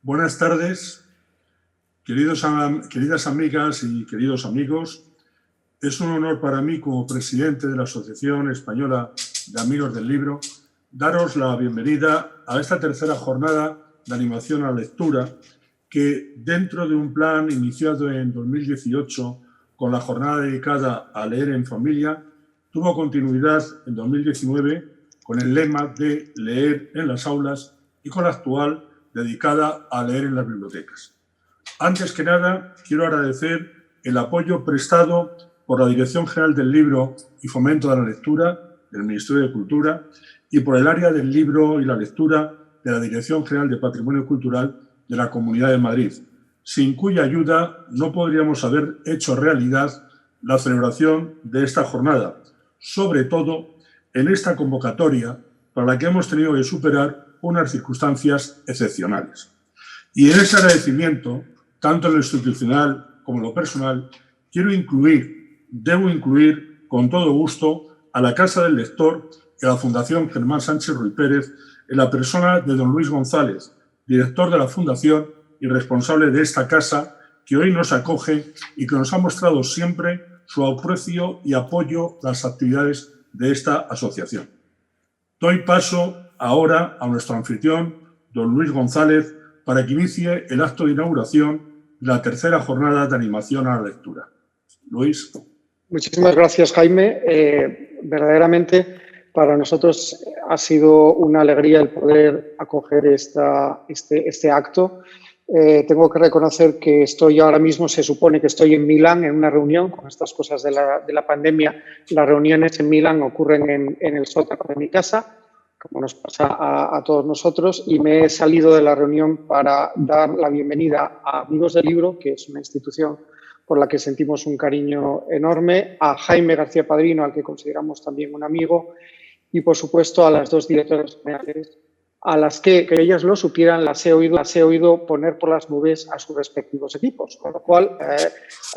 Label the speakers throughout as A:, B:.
A: Buenas tardes, queridas amigas y queridos amigos. Es un honor para mí, como presidente de la Asociación Española de Amigos del Libro, daros la bienvenida a esta tercera jornada de animación a la lectura que, dentro de un plan iniciado en 2018 con la jornada dedicada a leer en familia, tuvo continuidad en 2019 con el lema de leer en las aulas y con la actual dedicada a leer en las bibliotecas. Antes que nada, quiero agradecer el apoyo prestado por la Dirección General del Libro y Fomento de la Lectura del Ministerio de Cultura y por el área del libro y la lectura de la Dirección General de Patrimonio Cultural de la Comunidad de Madrid, sin cuya ayuda no podríamos haber hecho realidad la celebración de esta jornada, sobre todo en esta convocatoria para la que hemos tenido que superar unas circunstancias excepcionales. Y en ese agradecimiento, tanto en lo institucional como en lo personal, debo incluir con todo gusto a la Casa del Lector y a la Fundación Germán Sánchez Ruy Pérez en la persona de don Luis González, director de la Fundación y responsable de esta casa, que hoy nos acoge y que nos ha mostrado siempre su aprecio y apoyo a las actividades de esta asociación. Doy paso ahora a nuestro anfitrión, don Luis González, para que inicie el acto de inauguración de la tercera jornada de animación a la lectura. Luis.
B: Muchísimas gracias, Jaime. Verdaderamente, para nosotros ha sido una alegría el poder acoger este acto. Tengo que reconocer que estoy ahora mismo, se supone que estoy en Milán en una reunión. Con estas cosas de la pandemia, las reuniones en Milán ocurren en el sótano de mi casa, como nos pasa a todos nosotros, y me he salido de la reunión para dar la bienvenida a Amigos del Libro, que es una institución por la que sentimos un cariño enorme, a Jaime García Padrino, al que consideramos también un amigo, y por supuesto a las dos directoras generales, a las que ellas lo supieran, las he oído poner por las nubes a sus respectivos equipos, con lo cual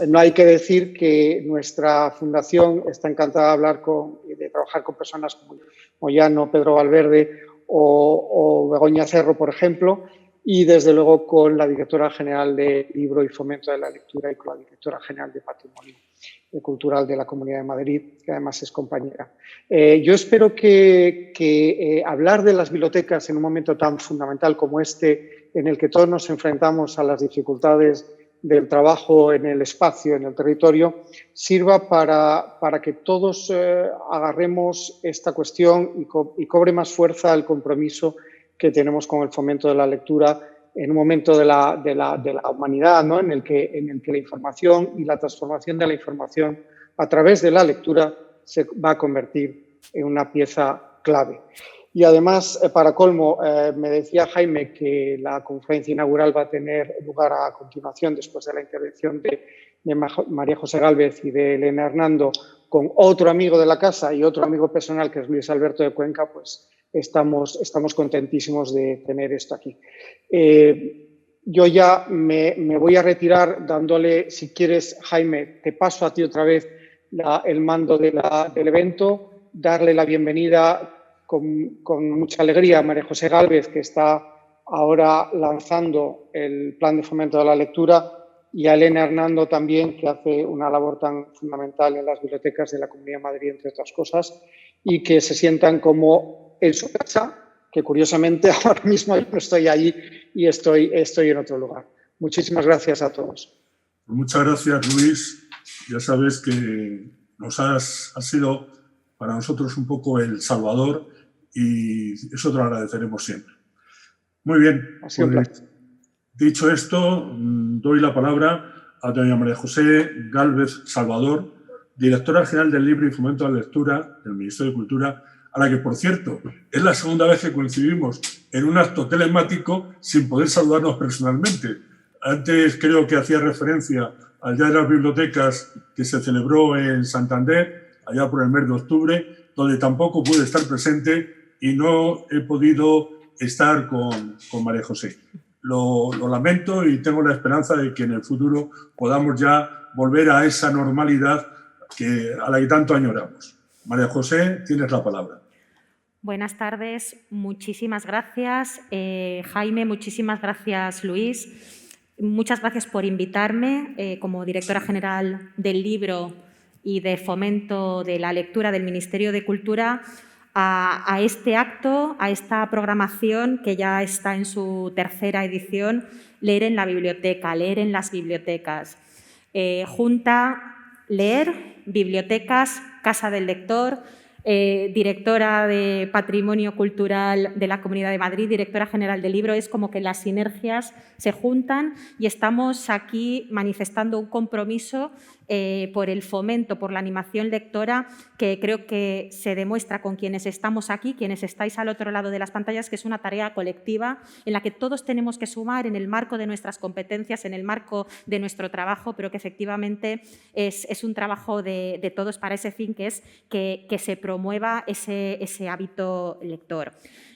B: no hay que decir que nuestra fundación está encantada de hablar de trabajar con personas como Moyano, Pedro Valverde o Begoña Cerro, por ejemplo, y desde luego con la directora general de Libro y Fomento de la Lectura y con la directora general de Patrimonio Cultural de la Comunidad de Madrid, que además es compañera. Yo espero que hablar de las bibliotecas en un momento tan fundamental como este, en el que todos nos enfrentamos a las dificultades del trabajo en el espacio, en el territorio, sirva para que todos agarremos esta cuestión y cobre más fuerza el compromiso que tenemos con el fomento de la lectura en un momento de la humanidad, ¿no? en el que la información y la transformación de la información a través de la lectura se va a convertir en una pieza clave. Y además, para colmo, me decía Jaime que la conferencia inaugural va a tener lugar a continuación, después de la intervención de María José Gálvez y de Elena Hernando, con otro amigo de la casa y otro amigo personal, que es Luis Alberto de Cuenca. Pues estamos contentísimos de tener esto aquí. Yo ya me voy a retirar dándole, si quieres, Jaime, te paso a ti otra vez el mando del evento, darle la bienvenida con mucha alegría a María José Gálvez, que está ahora lanzando el plan de fomento de la lectura, y a Elena Hernando también, que hace una labor tan fundamental en las bibliotecas de la Comunidad de Madrid, entre otras cosas, y que se sientan como en su casa, que curiosamente ahora mismo yo no estoy allí y estoy en otro lugar. Muchísimas gracias a todos.
A: Muchas gracias, Luis. Ya sabes que has sido para nosotros un poco el salvador y eso te lo agradeceremos siempre. Muy bien. Pues, dicho esto, doy la palabra a doña María José Gálvez Salvador, directora general del Libro y Fomento de la Lectura del Ministerio de Cultura, a la que, por cierto, es la segunda vez que coincidimos en un acto telemático sin poder saludarnos personalmente. Antes creo que hacía referencia al Día de las Bibliotecas que se celebró en Santander, allá por el mes de octubre, donde tampoco pude estar presente y no he podido estar con María José. Lo lamento y tengo la esperanza de que en el futuro podamos ya volver a esa normalidad a la que tanto añoramos. María José, tienes la palabra.
C: Buenas tardes, muchísimas gracias. Jaime, muchísimas gracias, Luis. Muchas gracias por invitarme como directora general del libro y de fomento de la lectura del Ministerio de Cultura a este acto, a esta programación que ya está en su tercera edición, Leer en la Biblioteca, Leer en las Bibliotecas. Junta Leer, Bibliotecas, Casa del Lector, directora de Patrimonio Cultural de la Comunidad de Madrid, directora general del libro. Es como que las sinergias se juntan y estamos aquí manifestando un compromiso por el fomento, por la animación lectora, que creo que se demuestra con quienes estamos aquí, quienes estáis al otro lado de las pantallas, que es una tarea colectiva en la que todos tenemos que sumar en el marco de nuestras competencias, en el marco de nuestro trabajo, pero que efectivamente es un trabajo de todos para ese fin, que es que se promueva ese hábito lector.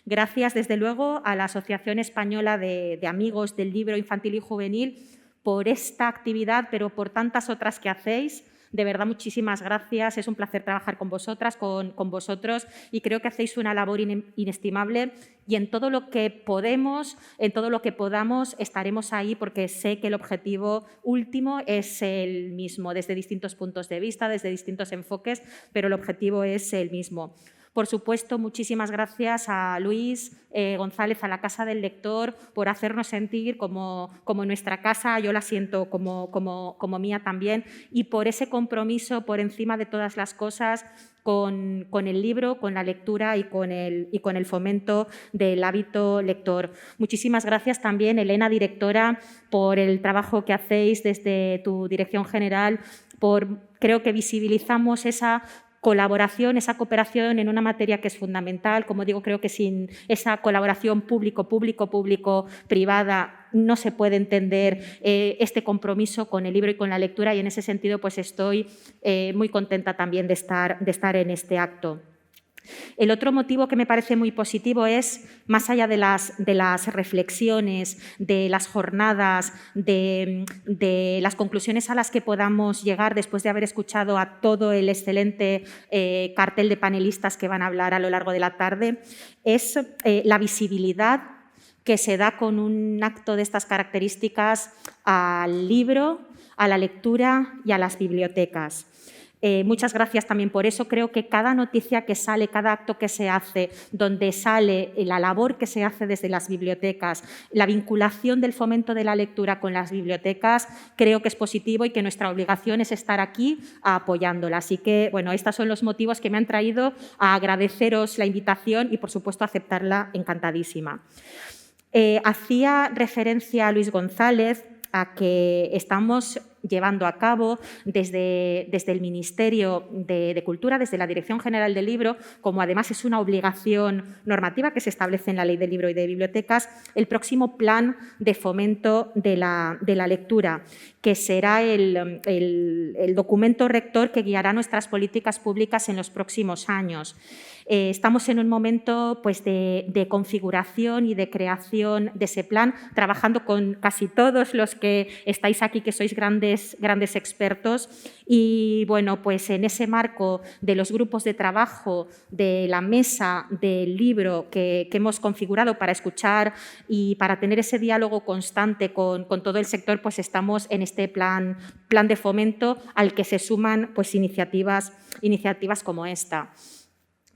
C: Gracias, desde luego, a la Asociación Española de Amigos del Libro Infantil y Juvenil por esta actividad, pero por tantas otras que hacéis. De verdad, muchísimas gracias. Es un placer trabajar con vosotras, con vosotros, y creo que hacéis una labor inestimable, y en todo lo que podemos, en todo lo que podamos, estaremos ahí, porque sé que el objetivo último es el mismo, desde distintos puntos de vista, desde distintos enfoques, pero el objetivo es el mismo. Por supuesto, muchísimas gracias a Luis González, a la Casa del Lector, por hacernos sentir como nuestra casa. Yo la siento como mía también, y por ese compromiso por encima de todas las cosas con el libro, con la lectura y con el fomento del hábito lector. Muchísimas gracias también, Elena, directora, por el trabajo que hacéis desde tu dirección general. Creo que visibilizamos esa colaboración, esa cooperación en una materia que es fundamental. Como digo, creo que sin esa colaboración público-privada no se puede entender este compromiso con el libro y con la lectura, y en ese sentido pues estoy muy contenta también de estar en este acto. El otro motivo que me parece muy positivo es, más allá de las reflexiones, de las jornadas, de las conclusiones a las que podamos llegar después de haber escuchado a todo el excelente cartel de panelistas que van a hablar a lo largo de la tarde, es la visibilidad que se da con un acto de estas características al libro, a la lectura y a las bibliotecas. Muchas gracias también por eso. Creo que cada noticia que sale, cada acto que se hace, donde sale la labor que se hace desde las bibliotecas, la vinculación del fomento de la lectura con las bibliotecas, creo que es positivo y que nuestra obligación es estar aquí apoyándola. Así que, bueno, estos son los motivos que me han traído a agradeceros la invitación y, por supuesto, aceptarla encantadísima. Hacía referencia a Luis González a que estamos llevando a cabo desde el Ministerio de Cultura, desde la Dirección General del Libro, como además es una obligación normativa que se establece en la Ley del Libro y de Bibliotecas, el próximo plan de fomento de la lectura, que será el documento rector que guiará nuestras políticas públicas en los próximos años. Estamos en un momento pues, de configuración y de creación de ese plan, trabajando con casi todos los que estáis aquí, que sois grandes expertos, y bueno, pues en ese marco de los grupos de trabajo, de la mesa del libro que hemos configurado para escuchar y para tener ese diálogo constante con todo el sector, pues estamos en este plan de fomento al que se suman pues, iniciativas como esta.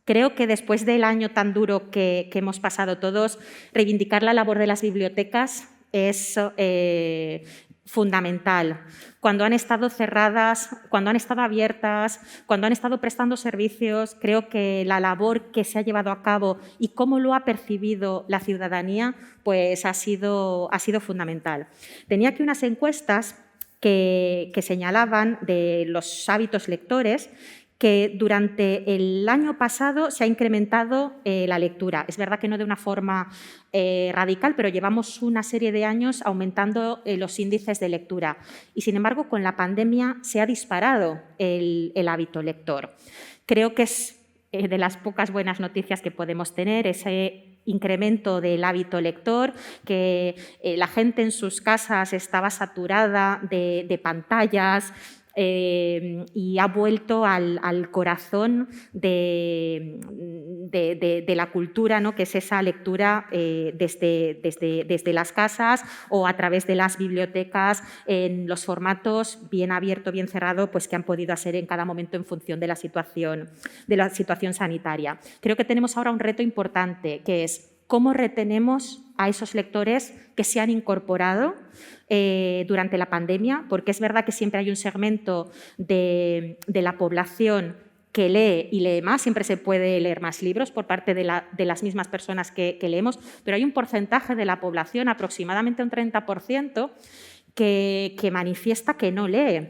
C: Creo que después del año tan duro que hemos pasado todos, reivindicar la labor de las bibliotecas es fundamental. Cuando han estado cerradas, cuando han estado abiertas, cuando han estado prestando servicios, creo que la labor que se ha llevado a cabo y cómo lo ha percibido la ciudadanía, pues ha sido fundamental. Tenía aquí unas encuestas que señalaban de los hábitos lectores, que durante el año pasado se ha incrementado la lectura. Es verdad que no de una forma radical, pero llevamos una serie de años aumentando los índices de lectura. Y, sin embargo, con la pandemia se ha disparado el hábito lector. Creo que es de las pocas buenas noticias que podemos tener, ese incremento del hábito lector, que la gente en sus casas estaba saturada de pantallas, y ha vuelto al corazón de la cultura, ¿no? Que es esa lectura desde las casas o a través de las bibliotecas en los formatos bien abierto, bien cerrado, pues que han podido hacer en cada momento en función de la situación sanitaria. Creo que tenemos ahora un reto importante, que es cómo retenemos a esos lectores que se han incorporado durante la pandemia, porque es verdad que siempre hay un segmento de la población que lee y lee más, siempre se puede leer más libros por parte de las mismas personas que leemos, pero hay un porcentaje de la población, aproximadamente un 30%, que manifiesta que no lee.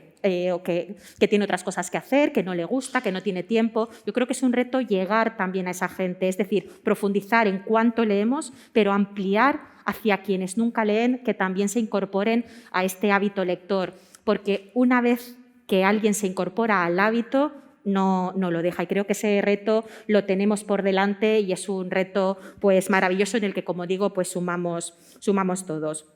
C: O que tiene otras cosas que hacer, que no le gusta, que no tiene tiempo. Yo creo que es un reto llegar también a esa gente, es decir, profundizar en cuánto leemos, pero ampliar hacia quienes nunca leen, que también se incorporen a este hábito lector, porque una vez que alguien se incorpora al hábito, no lo deja. Y creo que ese reto lo tenemos por delante y es un reto pues maravilloso en el que, como digo, pues sumamos todos.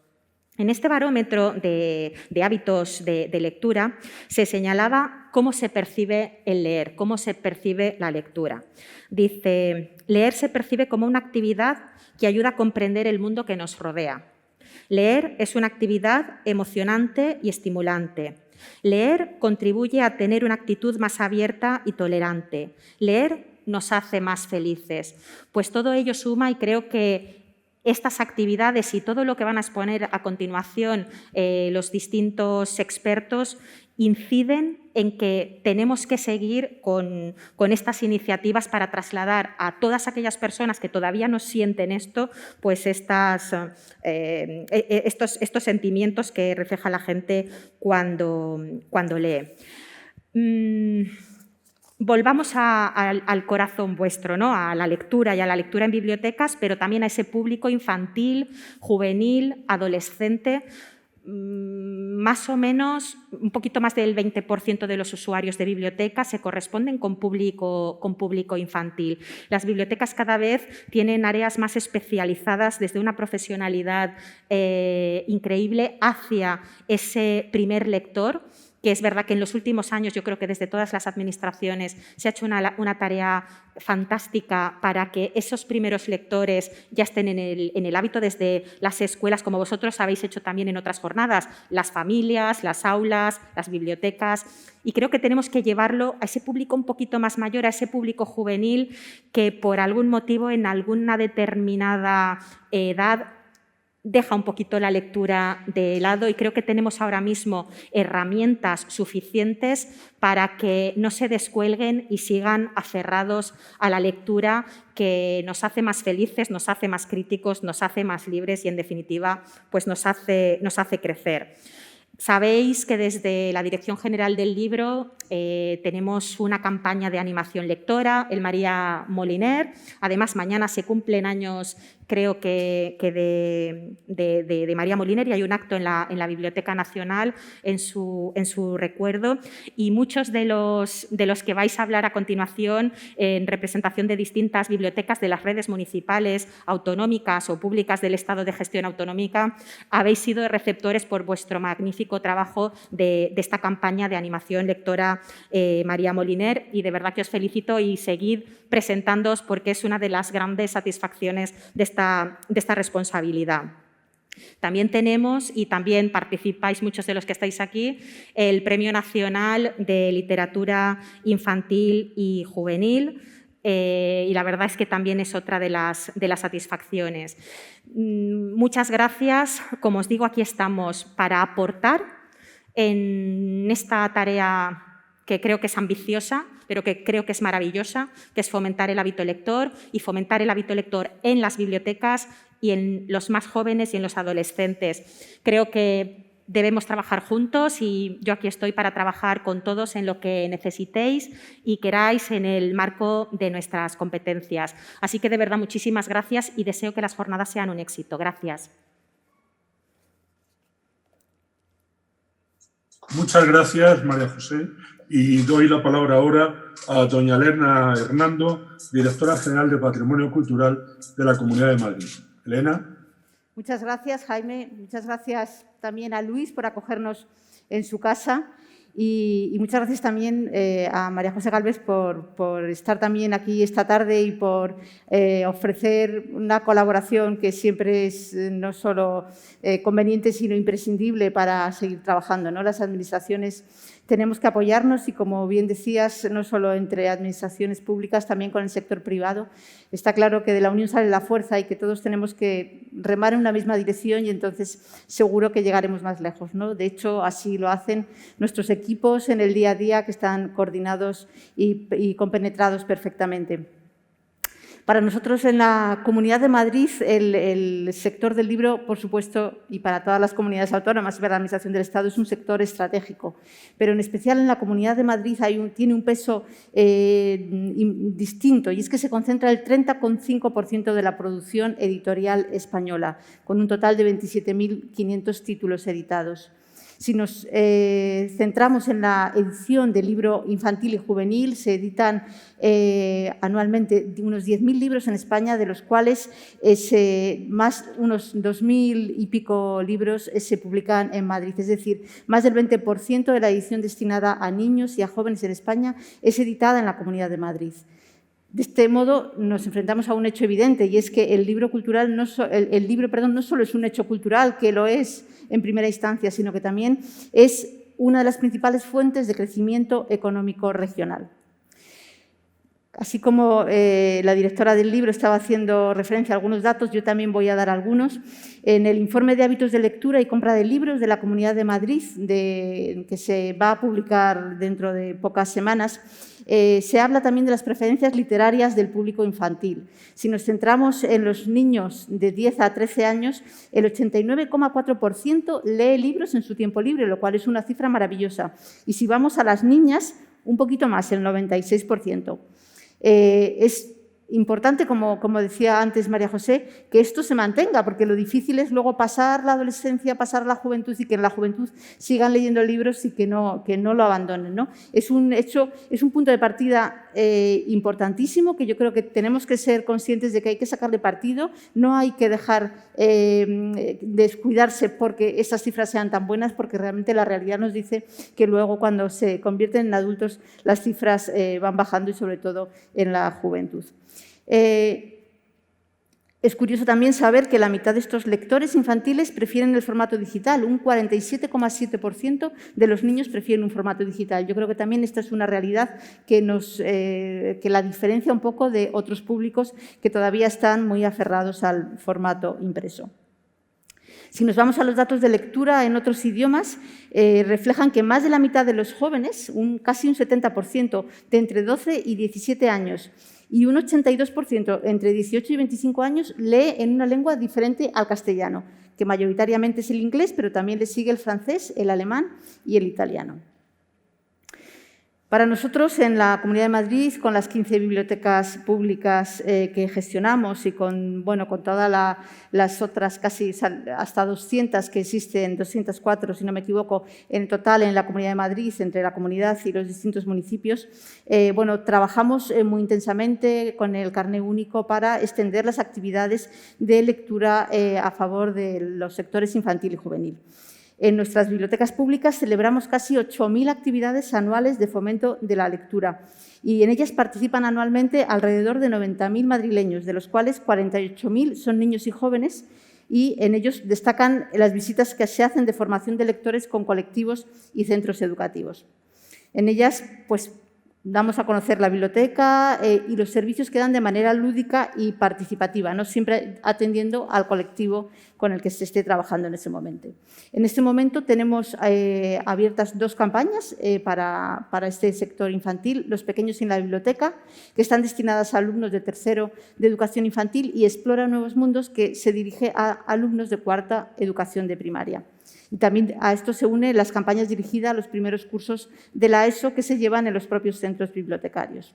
C: En este barómetro de hábitos de lectura se señalaba cómo se percibe el leer, cómo se percibe la lectura. Dice, leer se percibe como una actividad que ayuda a comprender el mundo que nos rodea. Leer es una actividad emocionante y estimulante. Leer contribuye a tener una actitud más abierta y tolerante. Leer nos hace más felices. Pues todo ello suma y creo que estas actividades y todo lo que van a exponer a continuación los distintos expertos inciden en que tenemos que seguir con estas iniciativas para trasladar a todas aquellas personas que todavía no sienten esto, pues estos sentimientos que refleja la gente cuando lee. Volvamos al corazón vuestro, ¿no? A la lectura y a la lectura en bibliotecas, pero también a ese público infantil, juvenil, adolescente. Más o menos, un poquito más del 20% de los usuarios de bibliotecas se corresponden con público infantil. Las bibliotecas cada vez tienen áreas más especializadas desde una profesionalidad increíble hacia ese primer lector, que es verdad que en los últimos años yo creo que desde todas las administraciones se ha hecho una tarea fantástica para que esos primeros lectores ya estén en el hábito desde las escuelas, como vosotros habéis hecho también en otras jornadas, las familias, las aulas, las bibliotecas, y creo que tenemos que llevarlo a ese público un poquito más mayor, a ese público juvenil que por algún motivo en alguna determinada edad deja un poquito la lectura de lado, y creo que tenemos ahora mismo herramientas suficientes para que no se descuelguen y sigan aferrados a la lectura, que nos hace más felices, nos hace más críticos, nos hace más libres y, en definitiva, pues nos hace crecer. Sabéis que desde la Dirección General del Libro tenemos una campaña de animación lectora, el María Moliner. Además, mañana se cumplen años, creo que de María Moliner, y hay un acto en la Biblioteca Nacional en su recuerdo. Y muchos de los que vais a hablar a continuación, en representación de distintas bibliotecas de las redes municipales, autonómicas o públicas del Estado de gestión autonómica, habéis sido receptores por vuestro magnífico trabajo de esta campaña de animación lectora María Moliner, y de verdad que os felicito y seguid presentándoos, porque es una de las grandes satisfacciones de esta responsabilidad. También tenemos, y también participáis muchos de los que estáis aquí, el Premio Nacional de Literatura Infantil y Juvenil, y la verdad es que también es otra de las satisfacciones. Muchas gracias. Como os digo, aquí estamos para aportar en esta tarea que creo que es ambiciosa, pero que creo que es maravillosa, que es fomentar el hábito lector, y fomentar el hábito lector en las bibliotecas y en los más jóvenes y en los adolescentes. Creo que debemos trabajar juntos, y yo aquí estoy para trabajar con todos en lo que necesitéis y queráis en el marco de nuestras competencias. Así que, de verdad, muchísimas gracias y deseo que las jornadas sean un éxito. Gracias.
A: Muchas gracias, María José. Y doy la palabra ahora a doña Elena Hernando, directora general de Patrimonio Cultural de la Comunidad de Madrid. Elena.
D: Muchas gracias, Jaime. Muchas gracias también a Luis por acogernos en su casa. Y muchas gracias también a María José Gálvez por estar también aquí esta tarde y por ofrecer una colaboración que siempre es no solo conveniente, sino imprescindible para seguir trabajando, ¿no? Las administraciones tenemos que apoyarnos y, como bien decías, no solo entre administraciones públicas, también con el sector privado. Está claro que de la unión sale la fuerza y que todos tenemos que remar en una misma dirección y entonces seguro que llegaremos más lejos, ¿no? De hecho, así lo hacen nuestros equipos en el día a día, que están coordinados y compenetrados perfectamente. Para nosotros en la Comunidad de Madrid, el sector del libro, por supuesto, y para todas las comunidades autónomas y para la Administración del Estado, es un sector estratégico. Pero en especial en la Comunidad de Madrid tiene un peso distinto, y es que se concentra el 30,5% de la producción editorial española, con un total de 27.500 títulos editados. Si nos centramos en la edición del libro infantil y juvenil, se editan anualmente unos 10.000 libros en España, de los cuales unos 2.000 y pico libros se publican en Madrid. Es decir, más del 20% de la edición destinada a niños y a jóvenes en España es editada en la Comunidad de Madrid. De este modo, nos enfrentamos a un hecho evidente, y es que el libro no solo es un hecho cultural, que lo es en primera instancia, sino que también es una de las principales fuentes de crecimiento económico regional. Así como la directora del libro estaba haciendo referencia a algunos datos, yo también voy a dar algunos. En el informe de hábitos de lectura y compra de libros de la Comunidad de Madrid, que se va a publicar dentro de pocas semanas, se habla también de las preferencias literarias del público infantil. Si nos centramos en los niños de 10 a 13 años, el 89,4% lee libros en su tiempo libre, lo cual es una cifra maravillosa. Y si vamos a las niñas, un poquito más, el 96%. Es importante, como decía antes María José, que esto se mantenga, porque lo difícil es luego pasar la adolescencia, pasar la juventud, y que en la juventud sigan leyendo libros y que no lo abandonen, ¿no? Es un punto de partida importantísimo, que yo creo que tenemos que ser conscientes de que hay que sacarle partido. No hay que dejar descuidarse porque esas cifras sean tan buenas, porque realmente la realidad nos dice que luego, cuando se convierten en adultos, las cifras van bajando, y sobre todo en la juventud. Es curioso también saber que la mitad de estos lectores infantiles prefieren el formato digital. Un 47,7% de los niños prefieren un formato digital. Yo creo que también esta es una realidad que la diferencia un poco de otros públicos que todavía están muy aferrados al formato impreso. Si nos vamos a los datos de lectura en otros idiomas, reflejan que más de la mitad de los jóvenes, casi un 70%, de entre 12 y 17 años, y un 82% entre 18 y 25 años, lee en una lengua diferente al castellano, que mayoritariamente es el inglés, pero también le sigue el francés, el alemán y el italiano. Para nosotros, en la Comunidad de Madrid, con las 15 bibliotecas públicas que gestionamos y con todas las otras casi hasta 200 que existen, 204 si no me equivoco, en total en la Comunidad de Madrid, entre la comunidad y los distintos municipios, trabajamos muy intensamente con el carné único para extender las actividades de lectura a favor de los sectores infantil y juvenil. En nuestras bibliotecas públicas celebramos casi 8.000 actividades anuales de fomento de la lectura, y en ellas participan anualmente alrededor de 90.000 madrileños, de los cuales 48.000 son niños y jóvenes, y en ellos destacan las visitas que se hacen de formación de lectores con colectivos y centros educativos. En ellas, damos a conocer la biblioteca y los servicios que dan de manera lúdica y participativa, no siempre atendiendo al colectivo con el que se esté trabajando en ese momento. En este momento tenemos abiertas 2 campañas para este sector infantil: Los pequeños en la biblioteca, que están destinadas a alumnos de tercero de educación infantil, y Explora nuevos mundos, que se dirige a alumnos de cuarta educación de primaria. Y también a esto se unen las campañas dirigidas a los primeros cursos de la ESO, que se llevan en los propios centros bibliotecarios.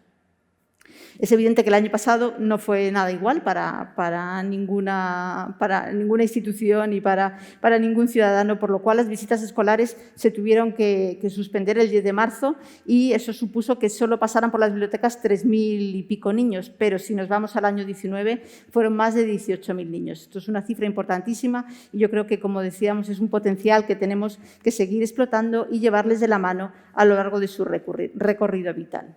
D: Es evidente que el año pasado no fue nada igual para ninguna institución y para ningún ciudadano, por lo cual las visitas escolares se tuvieron que suspender el 10 de marzo y eso supuso que solo pasaran por las bibliotecas 3.000 y pico niños, pero si nos vamos al año 19 fueron más de 18.000 niños. Esto es una cifra importantísima y yo creo que, como decíamos, es un potencial que tenemos que seguir explotando y llevarles de la mano a lo largo de su recorrido vital.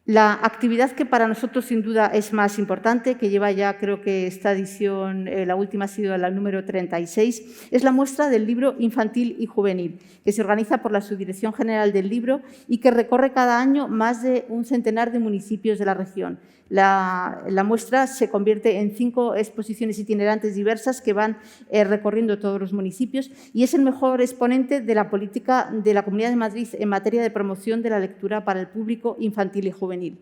D: La actividad que para nosotros sin duda es más importante, que lleva ya, creo que esta edición, la última ha sido la número 36, es la muestra del libro infantil y juvenil, que se organiza por la Subdirección General del Libro y que recorre cada año más de un centenar de municipios de la región. La muestra se convierte en 5 exposiciones itinerantes diversas que van recorriendo todos los municipios y es el mejor exponente de la política de la Comunidad de Madrid en materia de promoción de la lectura para el público infantil y juvenil.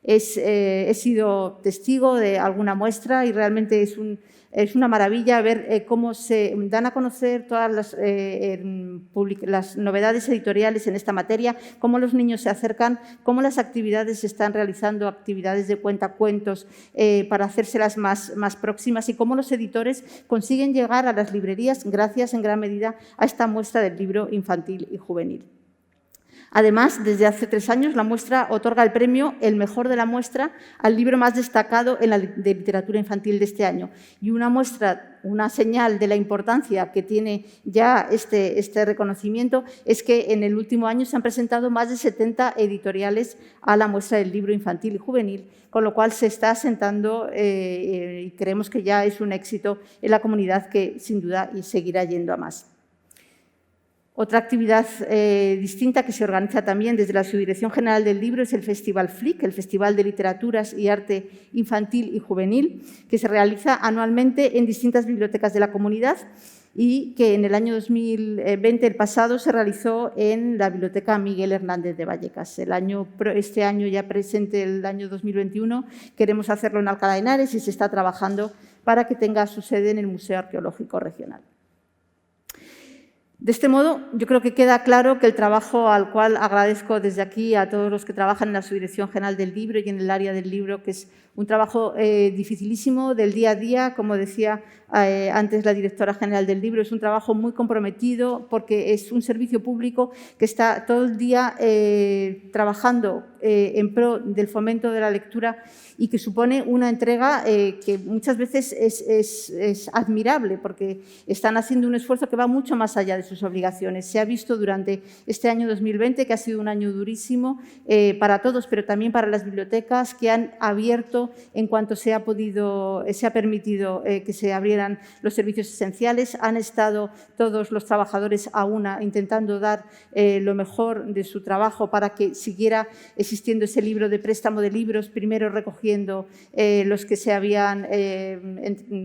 D: He sido testigo de alguna muestra y realmente es una maravilla ver cómo se dan a conocer todas las novedades editoriales en esta materia, cómo los niños se acercan, cómo las actividades se están realizando, actividades de cuentacuentos para hacérselas más próximas y cómo los editores consiguen llegar a las librerías gracias en gran medida a esta muestra del libro infantil y juvenil. Además, desde hace 3 años, la muestra otorga el premio El Mejor de la Muestra al libro más destacado en la de literatura infantil de este año. Y una señal de la importancia que tiene ya este reconocimiento es que en el último año se han presentado más de 70 editoriales a la muestra del libro infantil y juvenil, con lo cual se está asentando y creemos que ya es un éxito en la comunidad que sin duda seguirá yendo a más. Otra actividad distinta que se organiza también desde la Subdirección General del Libro es el Festival FLIC, el Festival de Literaturas y Arte Infantil y Juvenil, que se realiza anualmente en distintas bibliotecas de la comunidad y que en el año 2020, el pasado, se realizó en la Biblioteca Miguel Hernández de Vallecas. Este año ya presente, el año 2021, queremos hacerlo en Alcalá de Henares y se está trabajando para que tenga su sede en el Museo Arqueológico Regional. De este modo, yo creo que queda claro que el trabajo al cual agradezco desde aquí a todos los que trabajan en la Subdirección General del Libro y en el área del libro, que es un trabajo dificilísimo del día a día, como decía antes la directora general del libro, es un trabajo muy comprometido porque es un servicio público que está todo el día trabajando en pro del fomento de la lectura y que supone una entrega que muchas veces es admirable porque están haciendo un esfuerzo que va mucho más allá de sus obligaciones. Se ha visto durante este año 2020 que ha sido un año durísimo para todos, pero también para las bibliotecas que han abierto en cuanto se ha permitido que se abrieran los servicios esenciales. Han estado todos los trabajadores a una intentando dar lo mejor de su trabajo para que siguiera existiendo ese libro de préstamo de libros, primero recogiendo los que se habían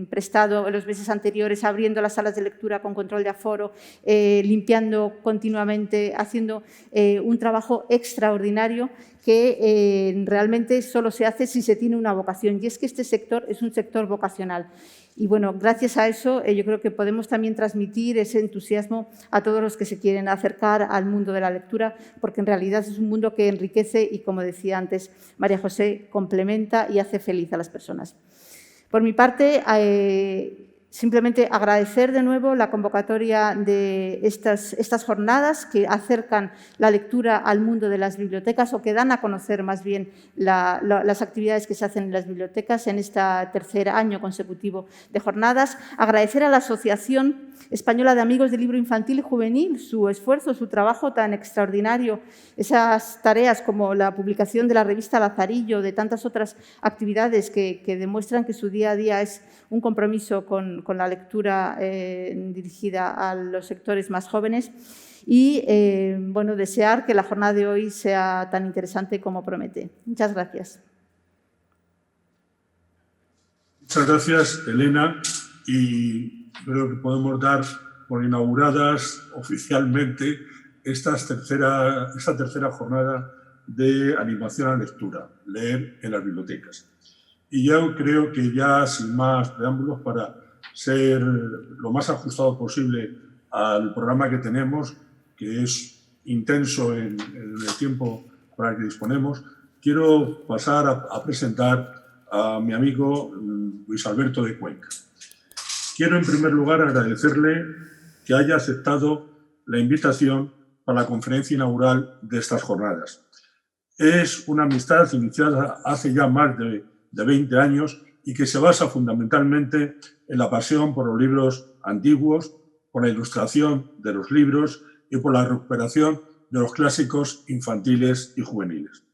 D: prestado en los meses anteriores, abriendo las salas de lectura con control de aforo, limpiando continuamente, haciendo un trabajo extraordinario que realmente solo se hace si se tiene una vocación. Y es que este sector es un sector vocacional. Y bueno, gracias a eso yo creo que podemos también transmitir ese entusiasmo a todos los que se quieren acercar al mundo de la lectura, porque en realidad es un mundo que enriquece y, como decía antes María José, complementa y hace feliz a las personas. Por mi parte, simplemente agradecer de nuevo la convocatoria de estas jornadas que acercan la lectura al mundo de las bibliotecas o que dan a conocer más bien las actividades que se hacen en las bibliotecas en este tercer año consecutivo de jornadas. Agradecer a la Asociación Española de Amigos del Libro Infantil y Juvenil su esfuerzo, su trabajo tan extraordinario, esas tareas como la publicación de la revista Lazarillo, de tantas otras actividades que demuestran que su día a día es un compromiso con la lectura dirigida a los sectores más jóvenes y bueno, desear que la jornada de hoy sea tan interesante como promete. Muchas gracias.
A: Muchas gracias, Elena, y creo que podemos dar por inauguradas oficialmente esta tercera jornada de animación a la lectura, leer en las bibliotecas. Y yo creo que ya sin más preámbulos, para ser lo más ajustado posible al programa que tenemos, que es intenso en el tiempo para el que disponemos, quiero pasar a presentar a mi amigo Luis Alberto de Cuenca. Quiero, en primer lugar, agradecerle que haya aceptado la invitación para la conferencia inaugural de estas jornadas. Es una amistad iniciada hace ya más de 20 años y que se basa fundamentalmente en la pasión por los libros antiguos, por la ilustración de los libros y por la recuperación de los clásicos infantiles y juveniles.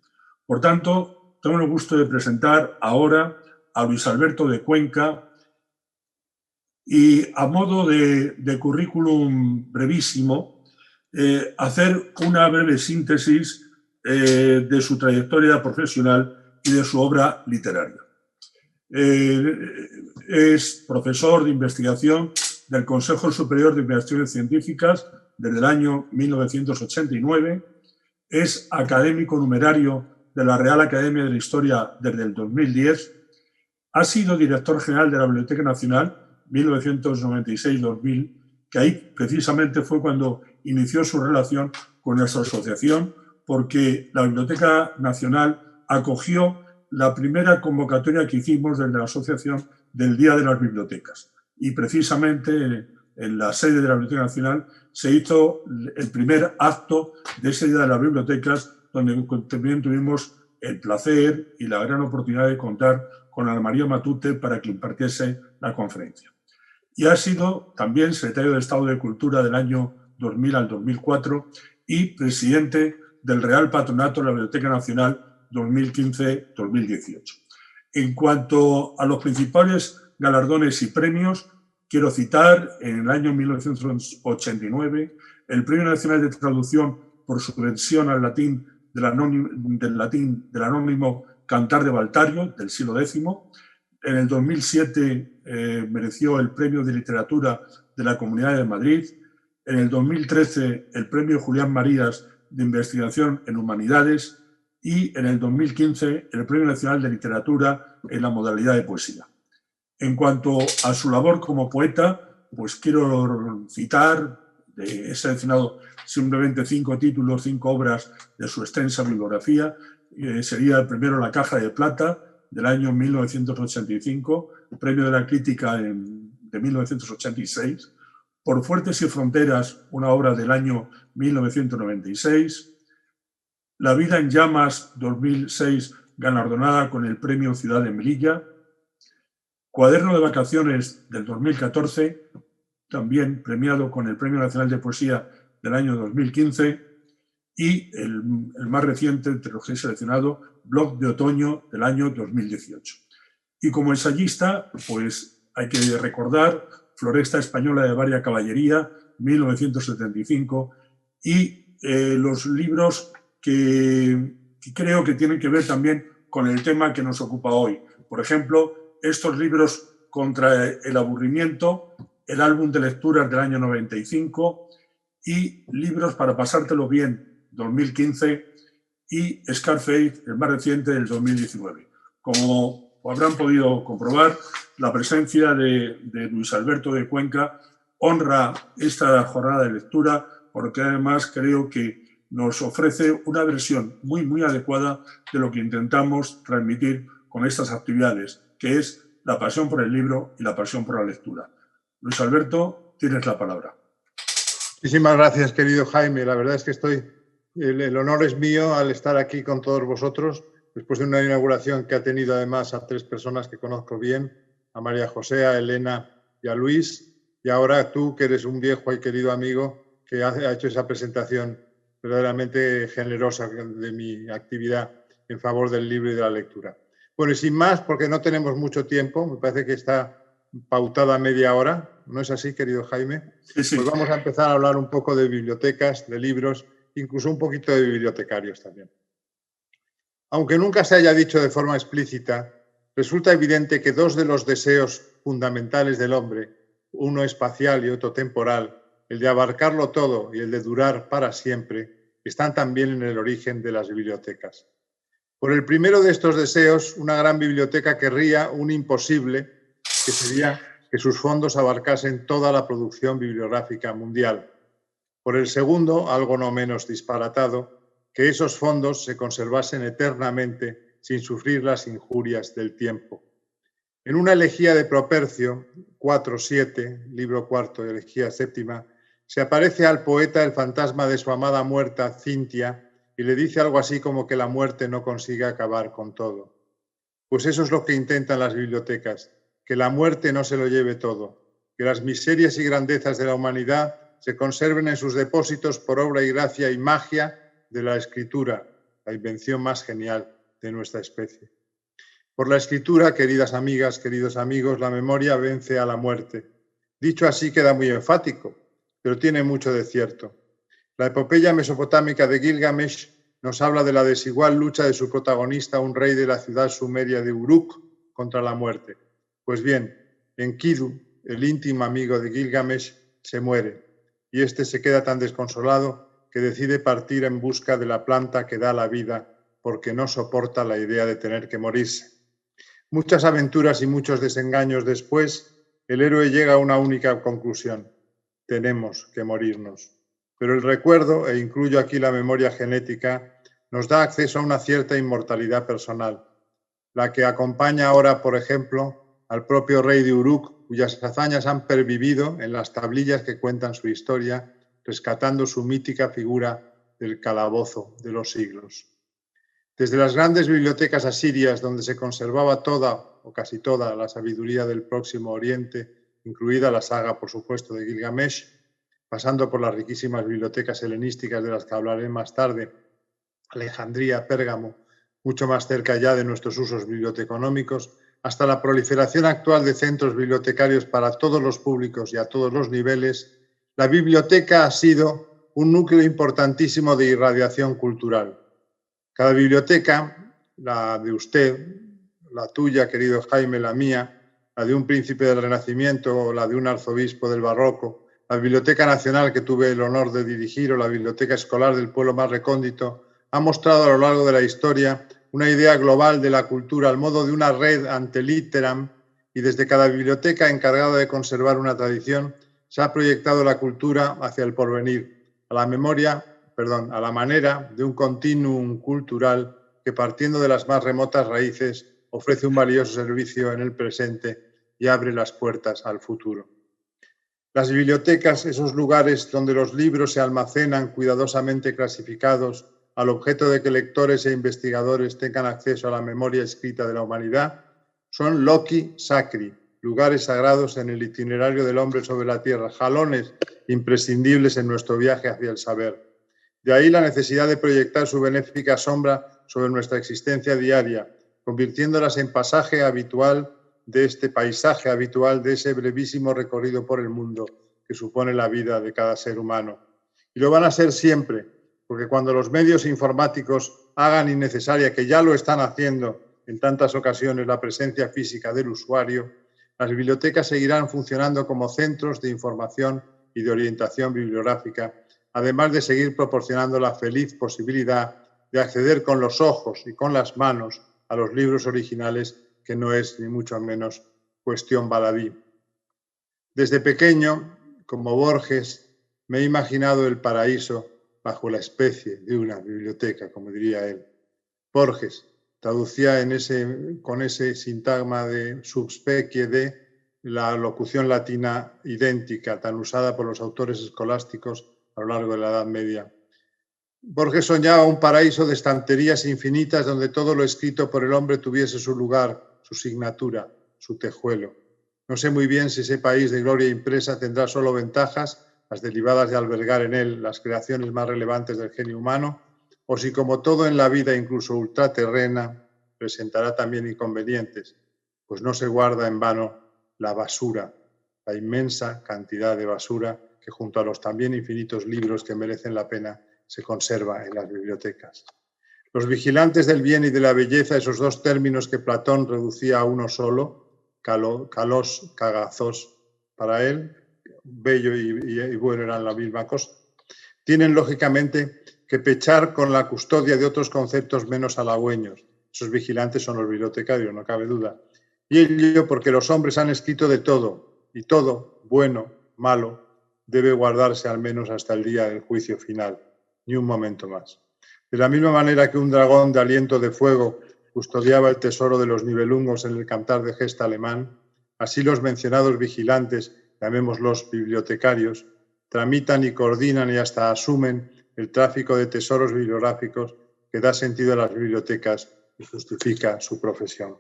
A: Por tanto, tengo el gusto de presentar ahora a Luis Alberto de Cuenca y, a modo de currículum brevísimo, hacer una breve síntesis de su trayectoria profesional y de su obra literaria. Es profesor de investigación del Consejo Superior de Investigaciones Científicas desde el año 1989, es académico numerario de la Real Academia de la Historia desde el 2010, ha sido director general de la Biblioteca Nacional 1996-2000, que ahí precisamente fue cuando inició su relación con nuestra asociación, porque la Biblioteca Nacional acogió la primera convocatoria que hicimos desde la asociación del Día de las Bibliotecas. Y precisamente en la sede de la Biblioteca Nacional se hizo el primer acto de ese Día de las Bibliotecas, donde también tuvimos el placer y la gran oportunidad de contar con Ana María Matute para que impartiese la conferencia. Y ha sido también secretario de Estado de Cultura del año 2000 al 2004 y presidente del Real Patronato de la Biblioteca Nacional 2015-2018. En cuanto a los principales galardones y premios, quiero citar en el año 1989 el Premio Nacional de Traducción por su versión al latín del anónimo Cantar de Valtario del siglo X. En el 2007 mereció el Premio de Literatura de la Comunidad de Madrid. En el 2013 el Premio Julián Marías de Investigación en Humanidades y en el 2015 el Premio Nacional de Literatura en la modalidad de poesía. En cuanto a su labor como poeta, pues quiero citar, he seleccionado simplemente 5 títulos, 5 obras de su extensa bibliografía. Sería el primero La Caja de Plata, del año 1985, el Premio de la Crítica de 1986, Por Fuertes y Fronteras, una obra del año 1996, La Vida en Llamas, 2006, galardonada con el Premio Ciudad de Melilla, Cuaderno de Vacaciones del 2014, también premiado con el Premio Nacional de Poesía del año 2015, y el más reciente, entre los que he seleccionado, Blog de Otoño del año 2018. Y como ensayista, pues hay que recordar Floresta Española de Varia Caballería, 1975, y los libros que creo que tienen que ver también con el tema que nos ocupa hoy. Por ejemplo, estos libros Contra el aburrimiento, el álbum de lecturas del año 95 y Libros para pasártelo bien, 2015, y Scarface, el más reciente, del 2019. Como habrán podido comprobar, la presencia de Luis Alberto de Cuenca honra esta jornada de lectura, porque además creo que nos ofrece una versión muy, muy adecuada de lo que intentamos transmitir con estas actividades, que es la pasión por el libro y la pasión por la lectura. Luis Alberto, tienes la palabra.
E: Muchísimas gracias, querido Jaime. La verdad es que el honor es mío al estar aquí con todos vosotros, después de una inauguración que ha tenido además a 3 personas que conozco bien, a María José, a Elena y a Luis, y ahora tú, que eres un viejo y querido amigo, que ha hecho esa presentación verdaderamente generosa de mi actividad en favor del libro y de la lectura. Bueno, y sin más, porque no tenemos mucho tiempo, me parece que está pautada media hora, ¿no es así, querido Jaime?
A: Sí, sí.
E: Pues vamos a empezar a hablar un poco de bibliotecas, de libros, incluso un poquito de bibliotecarios también. Aunque nunca se haya dicho de forma explícita, resulta evidente que 2 de los deseos fundamentales del hombre, uno espacial y otro temporal, el de abarcarlo todo y el de durar para siempre, están también en el origen de las bibliotecas. Por el primero de estos deseos, una gran biblioteca querría un imposible, que sería que sus fondos abarcasen toda la producción bibliográfica mundial. Por el segundo, algo no menos disparatado, que esos fondos se conservasen eternamente sin sufrir las injurias del tiempo. En una elegía de Propercio, 4.7, libro cuarto, elegía séptima, se aparece al poeta el fantasma de su amada muerta, Cintia, y le dice algo así como que la muerte no consigue acabar con todo. Pues eso es lo que intentan las bibliotecas, que la muerte no se lo lleve todo, que las miserias y grandezas de la humanidad se conserven en sus depósitos por obra y gracia y magia de la escritura, la invención más genial de nuestra especie. Por la escritura, queridas amigas, queridos amigos, la memoria vence a la muerte. Dicho así queda muy enfático, pero tiene mucho de cierto. La epopeya mesopotámica de Gilgamesh nos habla de la desigual lucha de su protagonista, un rey de la ciudad sumeria de Uruk, contra la muerte. Pues bien, Enkidu, el íntimo amigo de Gilgamesh, se muere, y este se queda tan desconsolado que decide partir en busca de la planta que da la vida, porque no soporta la idea de tener que morirse. Muchas aventuras y muchos desengaños después, el héroe llega a una única conclusión: tenemos que morirnos. Pero el recuerdo, e incluyo aquí la memoria genética, nos da acceso a una cierta inmortalidad personal, la que acompaña ahora, por ejemplo, al propio rey de Uruk, cuyas hazañas han pervivido en las tablillas que cuentan su historia, rescatando su mítica figura del calabozo de los siglos. Desde las grandes bibliotecas asirias, donde se conservaba toda o casi toda la sabiduría del Próximo Oriente, incluida la saga, por supuesto, de Gilgamesh, pasando por las riquísimas bibliotecas helenísticas de las que hablaré más tarde, Alejandría, Pérgamo, mucho más cerca ya de nuestros usos biblioteconómicos, hasta la proliferación actual de centros bibliotecarios para todos los públicos y a todos los niveles, la biblioteca ha sido un núcleo importantísimo de irradiación cultural. Cada biblioteca, la de usted, la tuya, querido Jaime, la mía, la de un príncipe del Renacimiento o la de un arzobispo del Barroco, la Biblioteca Nacional que tuve el honor de dirigir o la Biblioteca Escolar del pueblo más recóndito, ha mostrado a lo largo de la historia una idea global de la cultura al modo de una red ante litteram, y desde cada biblioteca encargada de conservar una tradición se ha proyectado la cultura hacia el porvenir, a la manera de un continuum cultural que, partiendo de las más remotas raíces, ofrece un valioso servicio en el presente y abre las puertas al futuro. Las bibliotecas, esos lugares donde los libros se almacenan cuidadosamente clasificados al objeto de que lectores e investigadores tengan acceso a la memoria escrita de la humanidad, son loci sacri, lugares sagrados en el itinerario del hombre sobre la tierra, jalones imprescindibles en nuestro viaje hacia el saber. De ahí la necesidad de proyectar su benéfica sombra sobre nuestra existencia diaria, convirtiéndolas en pasaje habitual de este paisaje habitual de ese brevísimo recorrido por el mundo que supone la vida de cada ser humano. Y lo van a ser siempre, porque cuando los medios informáticos hagan innecesaria, que ya lo están haciendo en tantas ocasiones, la presencia física del usuario, las bibliotecas seguirán funcionando como centros de información y de orientación bibliográfica, además de seguir proporcionando la feliz posibilidad de acceder con los ojos y con las manos a los libros originales, que no es ni mucho menos cuestión baladí. Desde pequeño, como Borges, me he imaginado el paraíso bajo la especie de una biblioteca, como diría él. Borges traducía con ese sintagma de subspecie de la locución latina idéntica, tan usada por los autores escolásticos a lo largo de la Edad Media. Borges soñaba un paraíso de estanterías infinitas donde todo lo escrito por el hombre tuviese su lugar, su signatura, su tejuelo. No sé muy bien si ese país de gloria impresa tendrá solo ventajas, las derivadas de albergar en él las creaciones más relevantes del genio humano, o si, como todo en la vida, incluso ultraterrena, presentará también inconvenientes, pues no se guarda en vano la basura, la inmensa cantidad de basura que, junto a los también infinitos libros que merecen la pena, se conserva en las bibliotecas. Los vigilantes del bien y de la belleza, esos dos términos que Platón reducía a uno solo, kalos, kagazos, para él, bello y bueno eran la misma cosa, tienen lógicamente que pechar con la custodia de otros conceptos menos halagüeños. Esos vigilantes son los bibliotecarios, no cabe duda. Y ello porque los hombres han escrito de todo, y todo, bueno, malo, debe guardarse al menos hasta el día del juicio final, ni un momento más. De la misma manera que un dragón de aliento de fuego custodiaba el tesoro de los Nibelungos en el Cantar de Gesta alemán, así los mencionados vigilantes, llamémoslos bibliotecarios, tramitan y coordinan y hasta asumen el tráfico de tesoros bibliográficos que da sentido a las bibliotecas y justifica su profesión.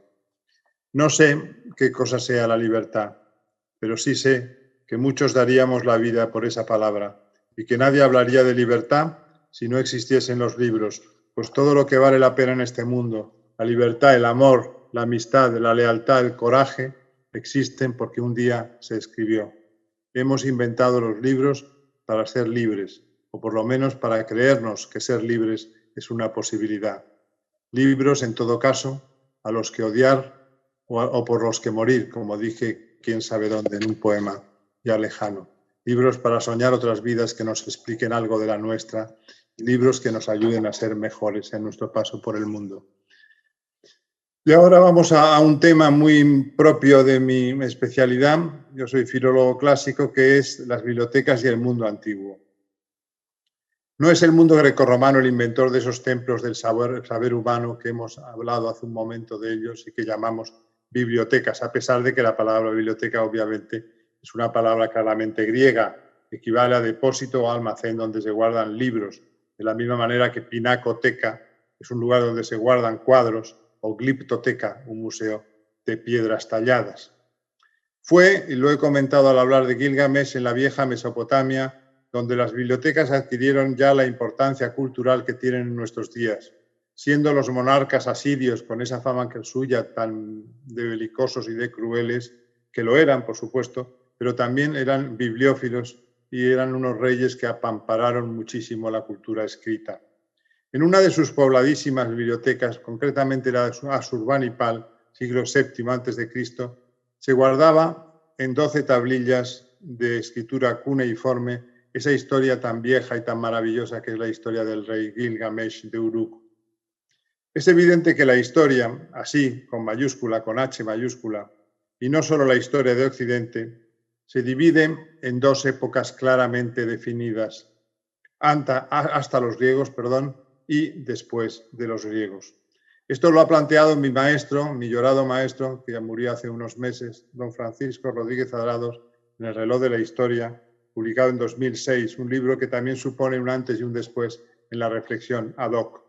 E: No sé qué cosa sea la libertad, pero sí sé que muchos daríamos la vida por esa palabra y que nadie hablaría de libertad si no existiesen los libros, pues todo lo que vale la pena en este mundo, la libertad, el amor, la amistad, la lealtad, el coraje, existen porque un día se escribió. Hemos inventado los libros para ser libres, o por lo menos para creernos que ser libres es una posibilidad. Libros, en todo caso, a los que odiar o por los que morir, como dije, quién sabe dónde, en un poema ya lejano. Libros para soñar otras vidas que nos expliquen algo de la nuestra, libros que nos ayuden a ser mejores en nuestro paso por el mundo. Y ahora vamos a un tema muy propio de mi especialidad. Yo soy filólogo clásico, que es las bibliotecas y el mundo antiguo. No es el mundo grecorromano el inventor de esos templos del saber humano que hemos hablado hace un momento de ellos y que llamamos bibliotecas, a pesar de que la palabra biblioteca obviamente es una palabra claramente griega, equivale a depósito o almacén donde se guardan libros, de la misma manera que pinacoteca es un lugar donde se guardan cuadros, o gliptoteca, un museo de piedras talladas. Fue, y lo he comentado al hablar de Gilgamesh, en la vieja Mesopotamia, donde las bibliotecas adquirieron ya la importancia cultural que tienen en nuestros días, siendo los monarcas asirios, con esa fama que suya tan de belicosos y de crueles, que lo eran, por supuesto, pero también eran bibliófilos y eran unos reyes que apampararon muchísimo la cultura escrita. En una de sus pobladísimas bibliotecas, concretamente la de Asurbanipal, siglo VII a.C., se guardaba en 12 tablillas de escritura cuneiforme esa historia tan vieja y tan maravillosa que es la historia del rey Gilgamesh de Uruk. Es evidente que la historia, así, con mayúscula, con H mayúscula, y no solo la historia de Occidente, se divide en dos épocas claramente definidas, hasta los griegos, y después de los griegos. Esto lo ha planteado mi maestro, mi llorado maestro, que ya murió hace unos meses, don Francisco Rodríguez Adrados, en El reloj de la historia, publicado en 2006, un libro que también supone un antes y un después en la reflexión ad hoc.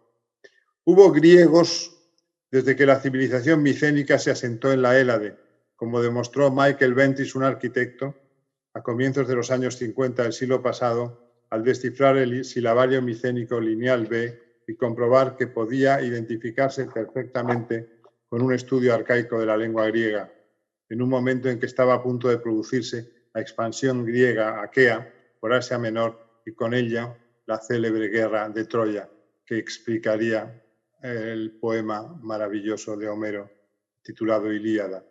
E: Hubo griegos desde que la civilización micénica se asentó en la Hélade, como demostró Michael Ventris, un arquitecto, a comienzos de los años 50 del siglo pasado, al descifrar el silabario micénico lineal B y comprobar que podía identificarse perfectamente con un estudio arcaico de la lengua griega, en un momento en que estaba a punto de producirse la expansión griega aquea por Asia Menor y con ella la célebre guerra de Troya, que explicaría el poema maravilloso de Homero titulado Ilíada.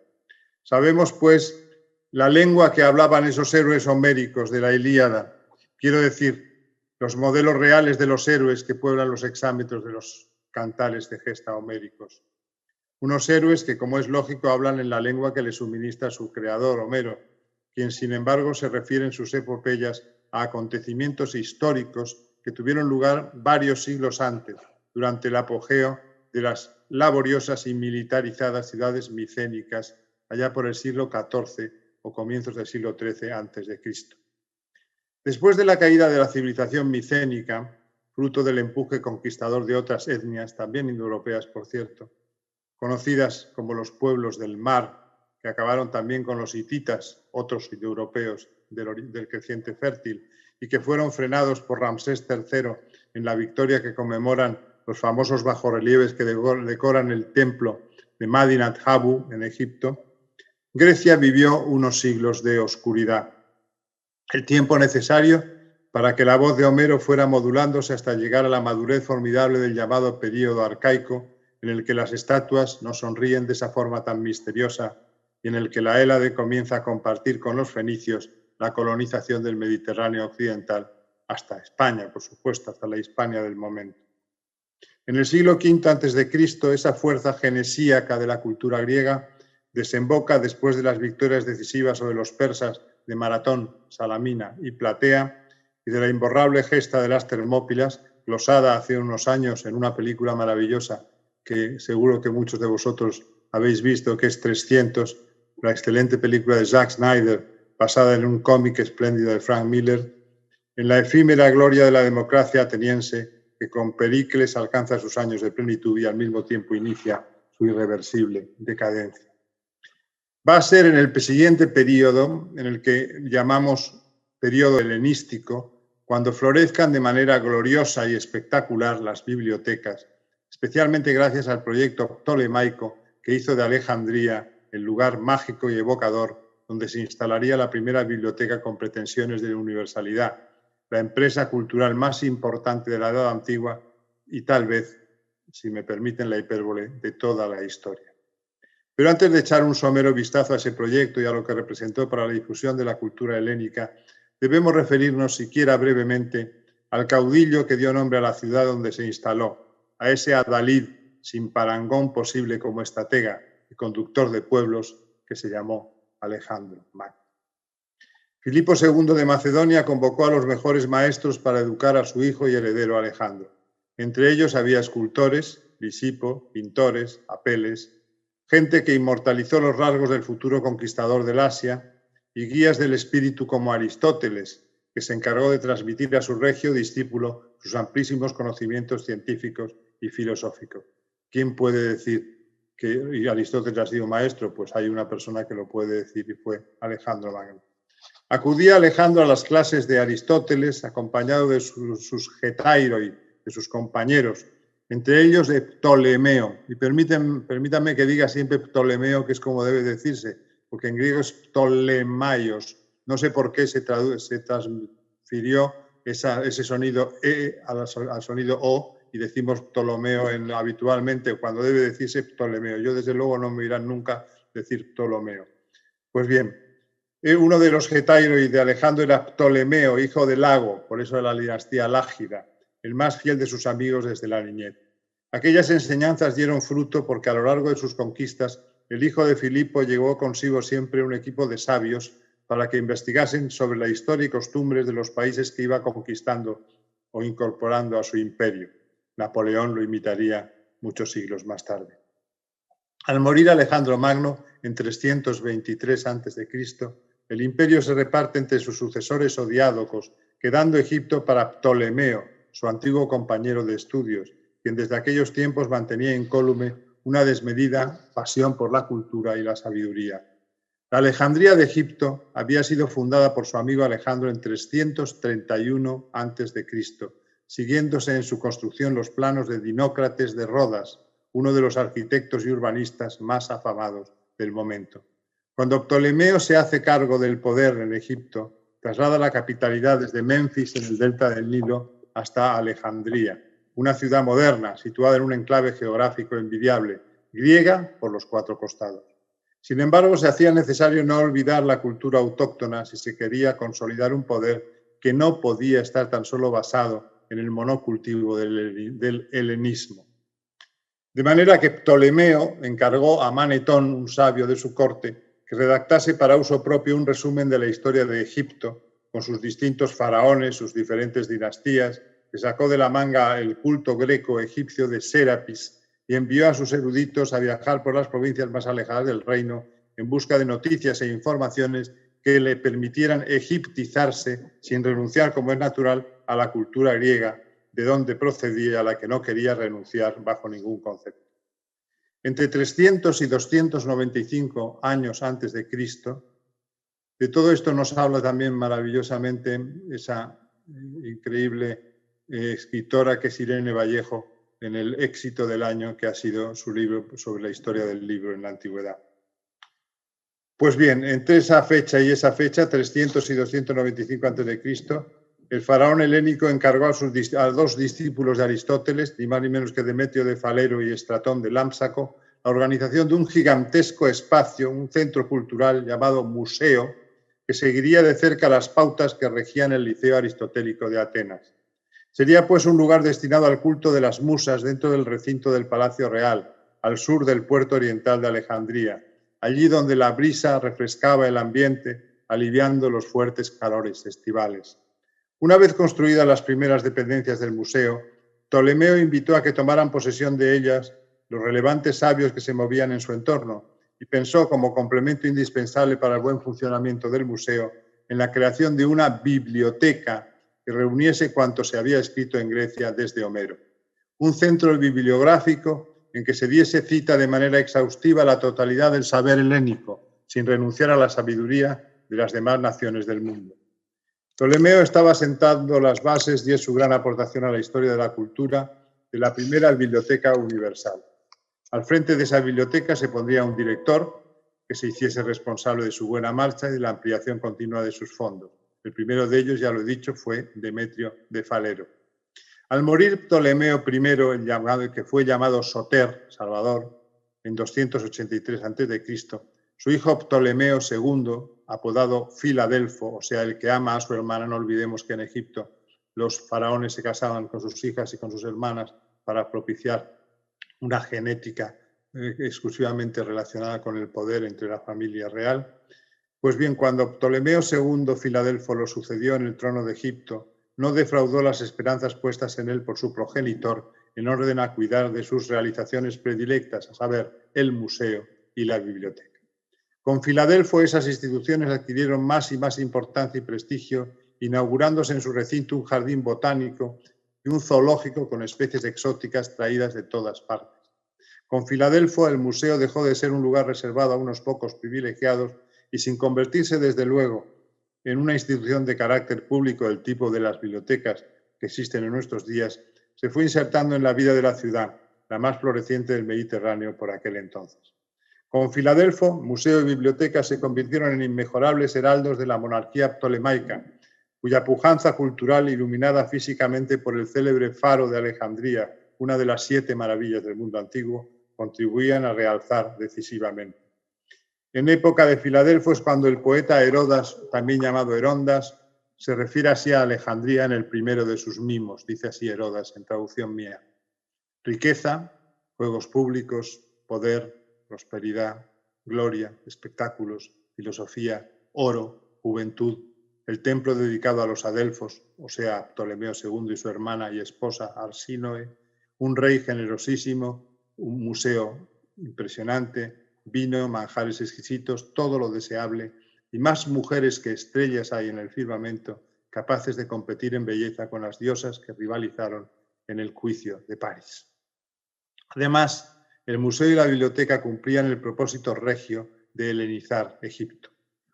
E: Sabemos, pues, la lengua que hablaban esos héroes homéricos de la Ilíada, quiero decir, los modelos reales de los héroes que pueblan los hexámetros de los cantares de gesta homéricos. Unos héroes que, como es lógico, hablan en la lengua que les suministra su creador, Homero, quien, sin embargo, se refiere en sus epopeyas a acontecimientos históricos que tuvieron lugar varios siglos antes, durante el apogeo de las laboriosas y militarizadas ciudades micénicas, allá por el siglo XIV o comienzos del siglo XIII a.C. Después de la caída de la civilización micénica, fruto del empuje conquistador de otras etnias, también indoeuropeas, por cierto, conocidas como los pueblos del mar, que acabaron también con los hititas, otros indoeuropeos del creciente fértil, y que fueron frenados por Ramsés III en la victoria que conmemoran los famosos bajorrelieves que decoran el templo de Madinat Habu en Egipto, Grecia vivió unos siglos de oscuridad. El tiempo necesario para que la voz de Homero fuera modulándose hasta llegar a la madurez formidable del llamado período arcaico, en el que las estatuas nos sonríen de esa forma tan misteriosa y en el que la Hélade comienza a compartir con los fenicios la colonización del Mediterráneo occidental hasta España, por supuesto, hasta la Hispania del momento. En el siglo V a.C., esa fuerza genesíaca de la cultura griega desemboca, después de las victorias decisivas sobre los persas de Maratón, Salamina y Platea, y de la imborrable gesta de las Termópilas, glosada hace unos años en una película maravillosa que seguro que muchos de vosotros habéis visto, que es 300, la excelente película de Zack Snyder, basada en un cómic espléndido de Frank Miller, en la efímera gloria de la democracia ateniense, que con Pericles alcanza sus años de plenitud y al mismo tiempo inicia su irreversible decadencia. Va a ser en el siguiente periodo, en el que llamamos periodo helenístico, cuando florezcan de manera gloriosa y espectacular las bibliotecas, especialmente gracias al proyecto ptolemaico que hizo de Alejandría el lugar mágico y evocador donde se instalaría la primera biblioteca con pretensiones de universalidad, la empresa cultural más importante de la Edad Antigua y tal vez, si me permiten la hipérbole, de toda la historia. Pero antes de echar un somero vistazo a ese proyecto y a lo que representó para la difusión de la cultura helénica, debemos referirnos siquiera brevemente al caudillo que dio nombre a la ciudad donde se instaló, a ese adalid sin parangón posible como estratega y conductor de pueblos que se llamó Alejandro Magno. Filipo II de Macedonia convocó a los mejores maestros para educar a su hijo y heredero Alejandro. Entre ellos había escultores, Lisipo, pintores, Apeles, gente que inmortalizó los rasgos del futuro conquistador del Asia y guías del espíritu como Aristóteles, que se encargó de transmitir a su regio discípulo sus amplísimos conocimientos científicos y filosóficos. ¿Quién puede decir que Aristóteles ha sido maestro? Pues hay una persona que lo puede decir y fue Alejandro Magno. Acudía Alejandro a las clases de Aristóteles acompañado de sus getairoi, de sus compañeros, entre ellos de Ptolomeo. Y permítanme que diga siempre Ptolomeo, que es como debe decirse, porque en griego es Ptolemaios. No sé por qué se transfirió ese sonido E al sonido O y decimos Ptolomeo habitualmente, cuando debe decirse Ptolomeo. Yo desde luego no me oirán nunca decir Ptolomeo. Pues bien, uno de los getairoi de Alejandro era Ptolomeo, hijo de Lago, por eso de la dinastía Lágida, el más fiel de sus amigos desde la niñez. Aquellas enseñanzas dieron fruto porque a lo largo de sus conquistas el hijo de Filipo llevó consigo siempre un equipo de sabios para que investigasen sobre la historia y costumbres de los países que iba conquistando o incorporando a su imperio. Napoleón lo imitaría muchos siglos más tarde. Al morir Alejandro Magno en 323 a.C., el imperio se reparte entre sus sucesores o diádocos, quedando Egipto para Ptolomeo, su antiguo compañero de estudios, quien desde aquellos tiempos mantenía incólume una desmedida pasión por la cultura y la sabiduría. La Alejandría de Egipto había sido fundada por su amigo Alejandro en 331 a.C., siguiéndose en su construcción los planos de Dinócrates de Rodas, uno de los arquitectos y urbanistas más afamados del momento. Cuando Ptolomeo se hace cargo del poder en Egipto, traslada la capitalidad desde Menfis en el delta del Nilo hasta Alejandría, una ciudad moderna situada en un enclave geográfico envidiable, griega por los cuatro costados. Sin embargo, se hacía necesario no olvidar la cultura autóctona si se quería consolidar un poder que no podía estar tan solo basado en el monocultivo del helenismo. De manera que Ptolomeo encargó a Manetón, un sabio de su corte, que redactase para uso propio un resumen de la historia de Egipto, con sus distintos faraones, sus diferentes dinastías, que sacó de la manga el culto greco-egipcio de Serapis y envió a sus eruditos a viajar por las provincias más alejadas del reino en busca de noticias e informaciones que le permitieran egiptizarse sin renunciar, como es natural, a la cultura griega, de donde procedía, a la que no quería renunciar bajo ningún concepto. Entre 300 y 295 años antes de Cristo, de todo esto nos habla también maravillosamente esa increíble escritora que es Irene Vallejo en El éxito del año, que ha sido su libro sobre la historia del libro en la antigüedad. Pues bien, entre esa fecha y esa fecha, 300 y 295 a.C., el faraón helénico encargó a dos discípulos de Aristóteles, ni más ni menos que Demetrio de Falero y Estratón de Lámpsaco, la organización de un gigantesco espacio, un centro cultural llamado Museo, que seguiría de cerca las pautas que regían el Liceo Aristotélico de Atenas. Sería pues un lugar destinado al culto de las musas dentro del recinto del Palacio Real, al sur del puerto oriental de Alejandría, allí donde la brisa refrescaba el ambiente, aliviando los fuertes calores estivales. Una vez construidas las primeras dependencias del museo, Ptolomeo invitó a que tomaran posesión de ellas los relevantes sabios que se movían en su entorno y pensó como complemento indispensable para el buen funcionamiento del museo en la creación de una biblioteca que reuniese cuanto se había escrito en Grecia desde Homero. Un centro bibliográfico en que se diese cita de manera exhaustiva a la totalidad del saber helénico, sin renunciar a la sabiduría de las demás naciones del mundo. Ptolomeo estaba sentando las bases, y es su gran aportación a la historia de la cultura, de la primera biblioteca universal. Al frente de esa biblioteca se pondría un director que se hiciese responsable de su buena marcha y de la ampliación continua de sus fondos. El primero de ellos, ya lo he dicho, fue Demetrio de Falero. Al morir Ptolomeo I, que fue llamado Soter, Salvador, en 283 a.C., su hijo Ptolomeo II, apodado Filadelfo, o sea, el que ama a su hermana, no olvidemos que en Egipto los faraones se casaban con sus hijas y con sus hermanas para propiciar una genética exclusivamente relacionada con el poder entre la familia real. Pues bien, cuando Ptolomeo II Filadelfo lo sucedió en el trono de Egipto, no defraudó las esperanzas puestas en él por su progenitor en orden a cuidar de sus realizaciones predilectas, a saber, el museo y la biblioteca. Con Filadelfo esas instituciones adquirieron más y más importancia y prestigio, inaugurándose en su recinto un jardín botánico y un zoológico con especies exóticas traídas de todas partes. Con Filadelfo el museo dejó de ser un lugar reservado a unos pocos privilegiados y, sin convertirse desde luego en una institución de carácter público del tipo de las bibliotecas que existen en nuestros días, se fue insertando en la vida de la ciudad, la más floreciente del Mediterráneo por aquel entonces. Con Filadelfo, museo y biblioteca se convirtieron en inmejorables heraldos de la monarquía ptolemaica, cuya pujanza cultural, iluminada físicamente por el célebre faro de Alejandría, una de las 7 maravillas del mundo antiguo, contribuían a realzar decisivamente. En época de Filadelfo es cuando el poeta Herodas, también llamado Herondas, se refiere así a Alejandría en el primero de sus mimos, dice así Herodas en traducción mía. Riqueza, juegos públicos, poder, prosperidad, gloria, espectáculos, filosofía, oro, juventud, el templo dedicado a los adelfos, o sea, Ptolomeo II y su hermana y esposa Arsínoe, un rey generosísimo, un museo impresionante, vino, manjares exquisitos, todo lo deseable, y más mujeres que estrellas hay en el firmamento, capaces de competir en belleza con las diosas que rivalizaron en el juicio de París. Además, el museo y la biblioteca cumplían el propósito regio de helenizar Egipto.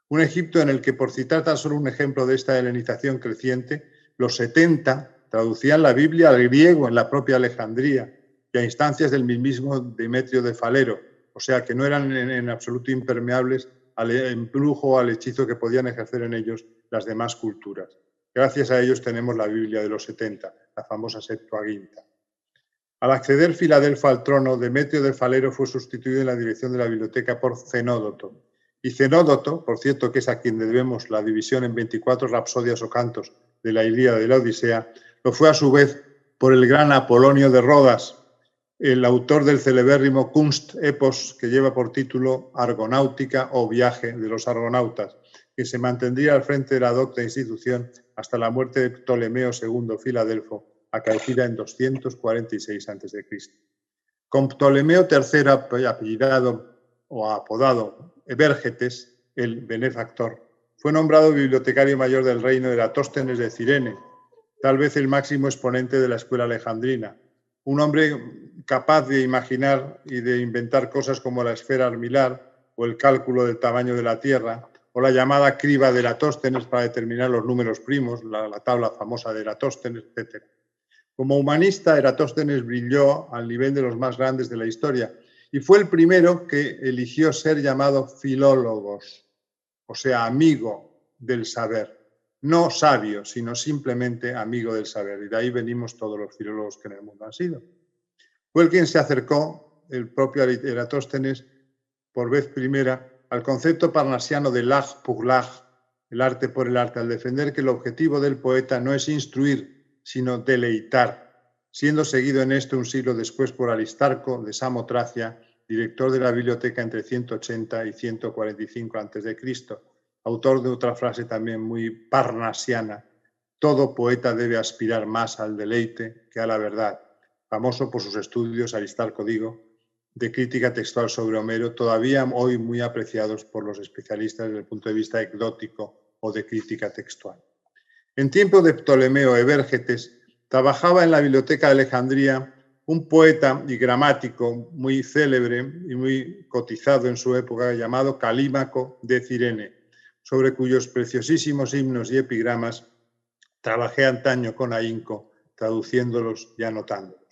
E: Un Egipto en el que, por citar tan solo un ejemplo de esta helenización creciente, los 70 traducían la Biblia al griego en la propia Alejandría y a instancias del mismo Demetrio de Falero, o sea que no eran en absoluto impermeables al embrujo o al hechizo que podían ejercer en ellos las demás culturas. Gracias a ellos tenemos la Biblia de los 70, la famosa Septuaginta. Al acceder Filadelfo al trono, Demetrio de Falero fue sustituido en la dirección de la biblioteca por Zenódoto. Y Zenódoto, por cierto, que es a quien debemos la división en 24 rapsodias o cantos de la Ilíada y de la Odisea, lo fue a su vez por el gran Apolonio de Rodas, el autor del celebérrimo Kunstepos, que lleva por título Argonáutica o Viaje de los Argonautas, que se mantendría al frente de la docta institución hasta la muerte de Ptolomeo II Filadelfo, acaecida en 246 a.C. Con Ptolomeo III, apellidado o apodado Evérgetes, el benefactor, fue nombrado bibliotecario mayor del reino de Eratóstenes de Cirene, tal vez el máximo exponente de la escuela alejandrina. Un hombre capaz de imaginar y de inventar cosas como la esfera armilar o el cálculo del tamaño de la Tierra o la llamada criba de Eratóstenes para determinar los números primos, la tabla famosa de Eratóstenes, etc. Como humanista, Eratóstenes brilló al nivel de los más grandes de la historia y fue el primero que eligió ser llamado filólogos, o sea, amigo del saber. No sabio, sino simplemente amigo del saber. Y de ahí venimos todos los filólogos que en el mundo han sido. Fue el quien se acercó, el propio Eratóstenes, por vez primera, al concepto parnasiano de l'art pour l'art, el arte por el arte, al defender que el objetivo del poeta no es instruir, sino deleitar, siendo seguido en esto un siglo después por Aristarco de Samotracia, director de la biblioteca entre 180 y 145 a.C., autor de otra frase también muy parnasiana: todo poeta debe aspirar más al deleite que a la verdad, famoso por sus estudios, Aristarco digo, de crítica textual sobre Homero, todavía hoy muy apreciados por los especialistas desde el punto de vista ecdótico o de crítica textual. En tiempo de Ptolomeo Evérgetes, trabajaba en la Biblioteca de Alejandría un poeta y gramático muy célebre y muy cotizado en su época, llamado Calímaco de Cirene, sobre cuyos preciosísimos himnos y epigramas trabajé antaño con ahínco, traduciéndolos y anotándolos.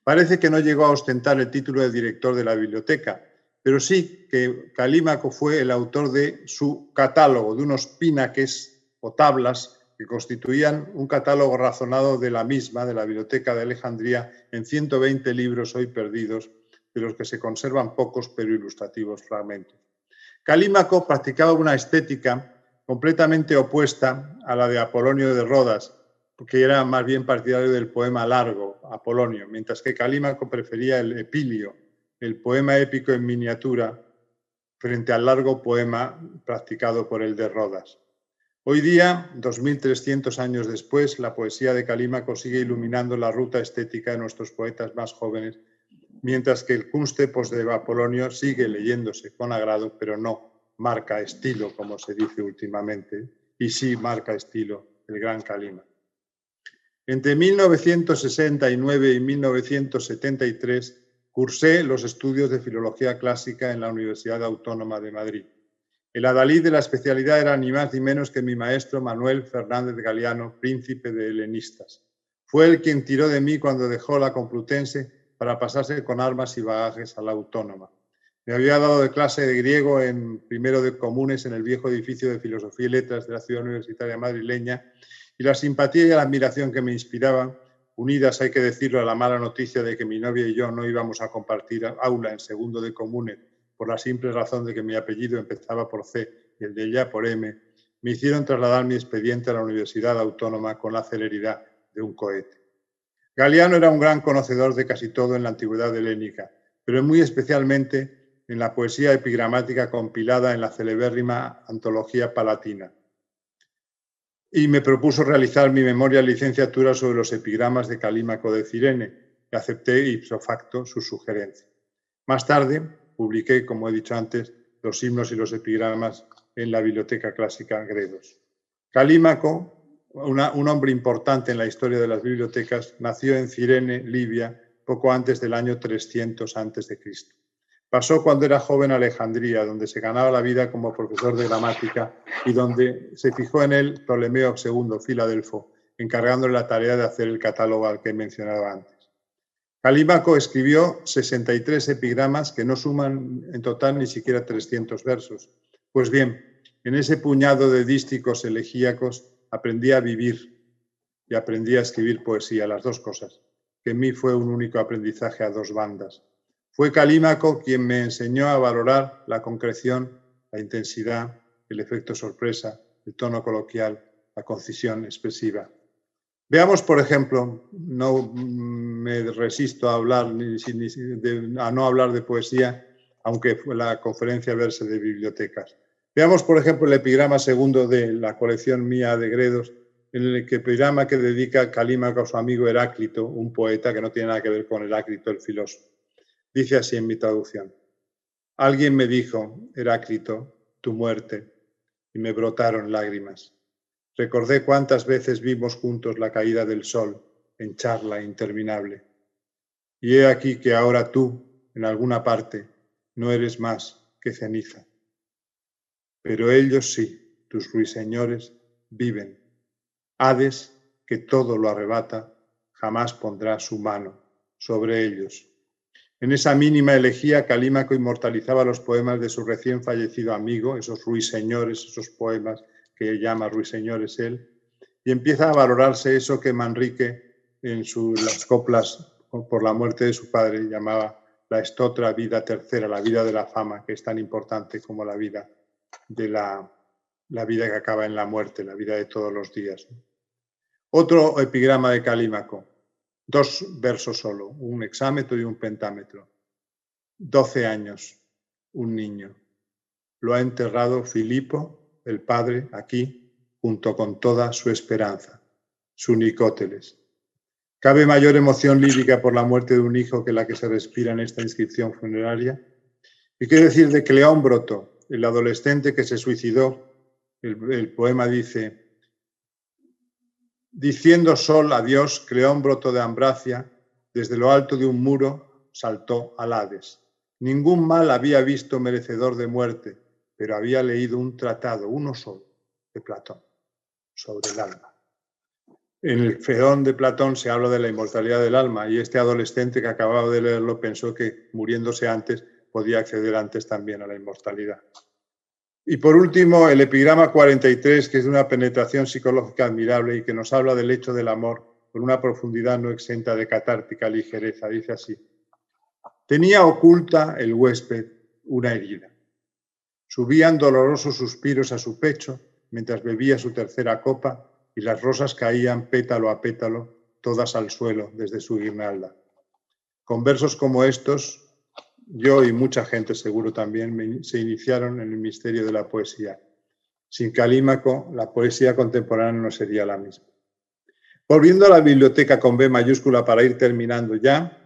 E: Parece que no llegó a ostentar el título de director de la biblioteca, pero sí que Calímaco fue el autor de su catálogo, de unos pinaques o tablas que constituían un catálogo razonado de la misma, de la Biblioteca de Alejandría, en 120 libros hoy perdidos, de los que se conservan pocos pero ilustrativos fragmentos. Calímaco practicaba una estética completamente opuesta a la de Apolonio de Rodas, que era más bien partidario del poema largo, Apolonio, mientras que Calímaco prefería el epilio, el poema épico en miniatura, frente al largo poema practicado por el de Rodas. Hoy día, 2300 años después, la poesía de Calímaco sigue iluminando la ruta estética de nuestros poetas más jóvenes, mientras que el Kunstepos de Apolonio sigue leyéndose con agrado, pero no marca estilo, como se dice últimamente, y sí marca estilo el gran Calímaco. Entre 1969 y 1973 cursé los estudios de Filología Clásica en la Universidad Autónoma de Madrid. El adalid de la especialidad era ni más ni menos que mi maestro Manuel Fernández Galiano, príncipe de helenistas. Fue él quien tiró de mí cuando dejó la Complutense para pasarse con armas y bagajes a la Autónoma. Me había dado de clase de griego en primero de comunes en el viejo edificio de Filosofía y Letras de la ciudad universitaria madrileña, y la simpatía y la admiración que me inspiraban, unidas, hay que decirlo, a la mala noticia de que mi novia y yo no íbamos a compartir aula en segundo de comunes por la simple razón de que mi apellido empezaba por C y el de ella por M, me hicieron trasladar mi expediente a la Universidad Autónoma con la celeridad de un cohete. Galiano era un gran conocedor de casi todo en la antigüedad helénica, pero muy especialmente en la poesía epigramática compilada en la celebérrima Antología Palatina. Y me propuso realizar mi memoria licenciatura sobre los epigramas de Calímaco de Cirene, y acepté ipso facto su sugerencia. Más tarde publiqué, como he dicho antes, los himnos y los epigramas en la Biblioteca Clásica Gredos. Calímaco, un hombre importante en la historia de las bibliotecas, nació en Cirene, Libia, poco antes del año 300 a.C. Pasó cuando era joven a Alejandría, donde se ganaba la vida como profesor de gramática y donde se fijó en él Ptolomeo II, Filadelfo, encargándole la tarea de hacer el catálogo al que mencionaba antes. Calímaco escribió 63 epigramas que no suman en total ni siquiera 300 versos. Pues bien, en ese puñado de dísticos elegíacos aprendí a vivir y aprendí a escribir poesía, las dos cosas, que en mí fue un único aprendizaje a dos bandas. Fue Calímaco quien me enseñó a valorar la concreción, la intensidad, el efecto sorpresa, el tono coloquial, la concisión expresiva. Veamos, por ejemplo, no me resisto a no hablar de poesía, aunque la conferencia verse de bibliotecas. Veamos, por ejemplo, el epigrama segundo de la colección mía de Gredos, en el epigrama que dedica Calímaco a su amigo Heráclito, un poeta que no tiene nada que ver con Heráclito, el filósofo. Dice así en mi traducción: alguien me dijo, Heráclito, tu muerte, y me brotaron lágrimas. Recordé cuántas veces vimos juntos la caída del sol en charla interminable. Y he aquí que ahora tú, en alguna parte, no eres más que ceniza. Pero ellos sí, tus ruiseñores, viven. Hades, que todo lo arrebata, jamás pondrá su mano sobre ellos. En esa mínima elegía, Calímaco inmortalizaba los poemas de su recién fallecido amigo, esos ruiseñores, esos poemas que llama ruiseñores él, y empieza a valorarse eso que Manrique en las coplas por la muerte de su padre llamaba la estotra vida tercera, la vida de la fama, que es tan importante como la vida de la vida que acaba en la muerte, la vida de todos los días. Otro epigrama de Calímaco. 2 versos solo, un hexámetro y un pentámetro. 12 años, un niño. Lo ha enterrado Filipo, el padre, aquí, junto con toda su esperanza, su Nicóteles. ¿Cabe mayor emoción lírica por la muerte de un hijo que la que se respira en esta inscripción funeraria? ¿Y qué decir de Cleómbroto, el adolescente que se suicidó? El poema dice: diciendo sol a Dios, Cleómbroto de Ambracia, desde lo alto de un muro saltó al Hades. Ningún mal había visto merecedor de muerte, pero había leído un tratado, uno solo, de Platón, sobre el alma. En el Fedón de Platón se habla de la inmortalidad del alma, y este adolescente que acababa de leerlo pensó que, muriéndose antes, podía acceder antes también a la inmortalidad. Y por último, el epigrama 43, que es de una penetración psicológica admirable y que nos habla del hecho del amor con una profundidad no exenta de catártica ligereza. Dice así: tenía oculta el huésped una herida. Subían dolorosos suspiros a su pecho mientras bebía su tercera copa y las rosas caían pétalo a pétalo, todas al suelo desde su guirnalda. Con versos como estos, yo y mucha gente seguro también se iniciaron en el misterio de la poesía. Sin Calímaco, la poesía contemporánea no sería la misma. Volviendo a la biblioteca con B mayúscula para ir terminando ya,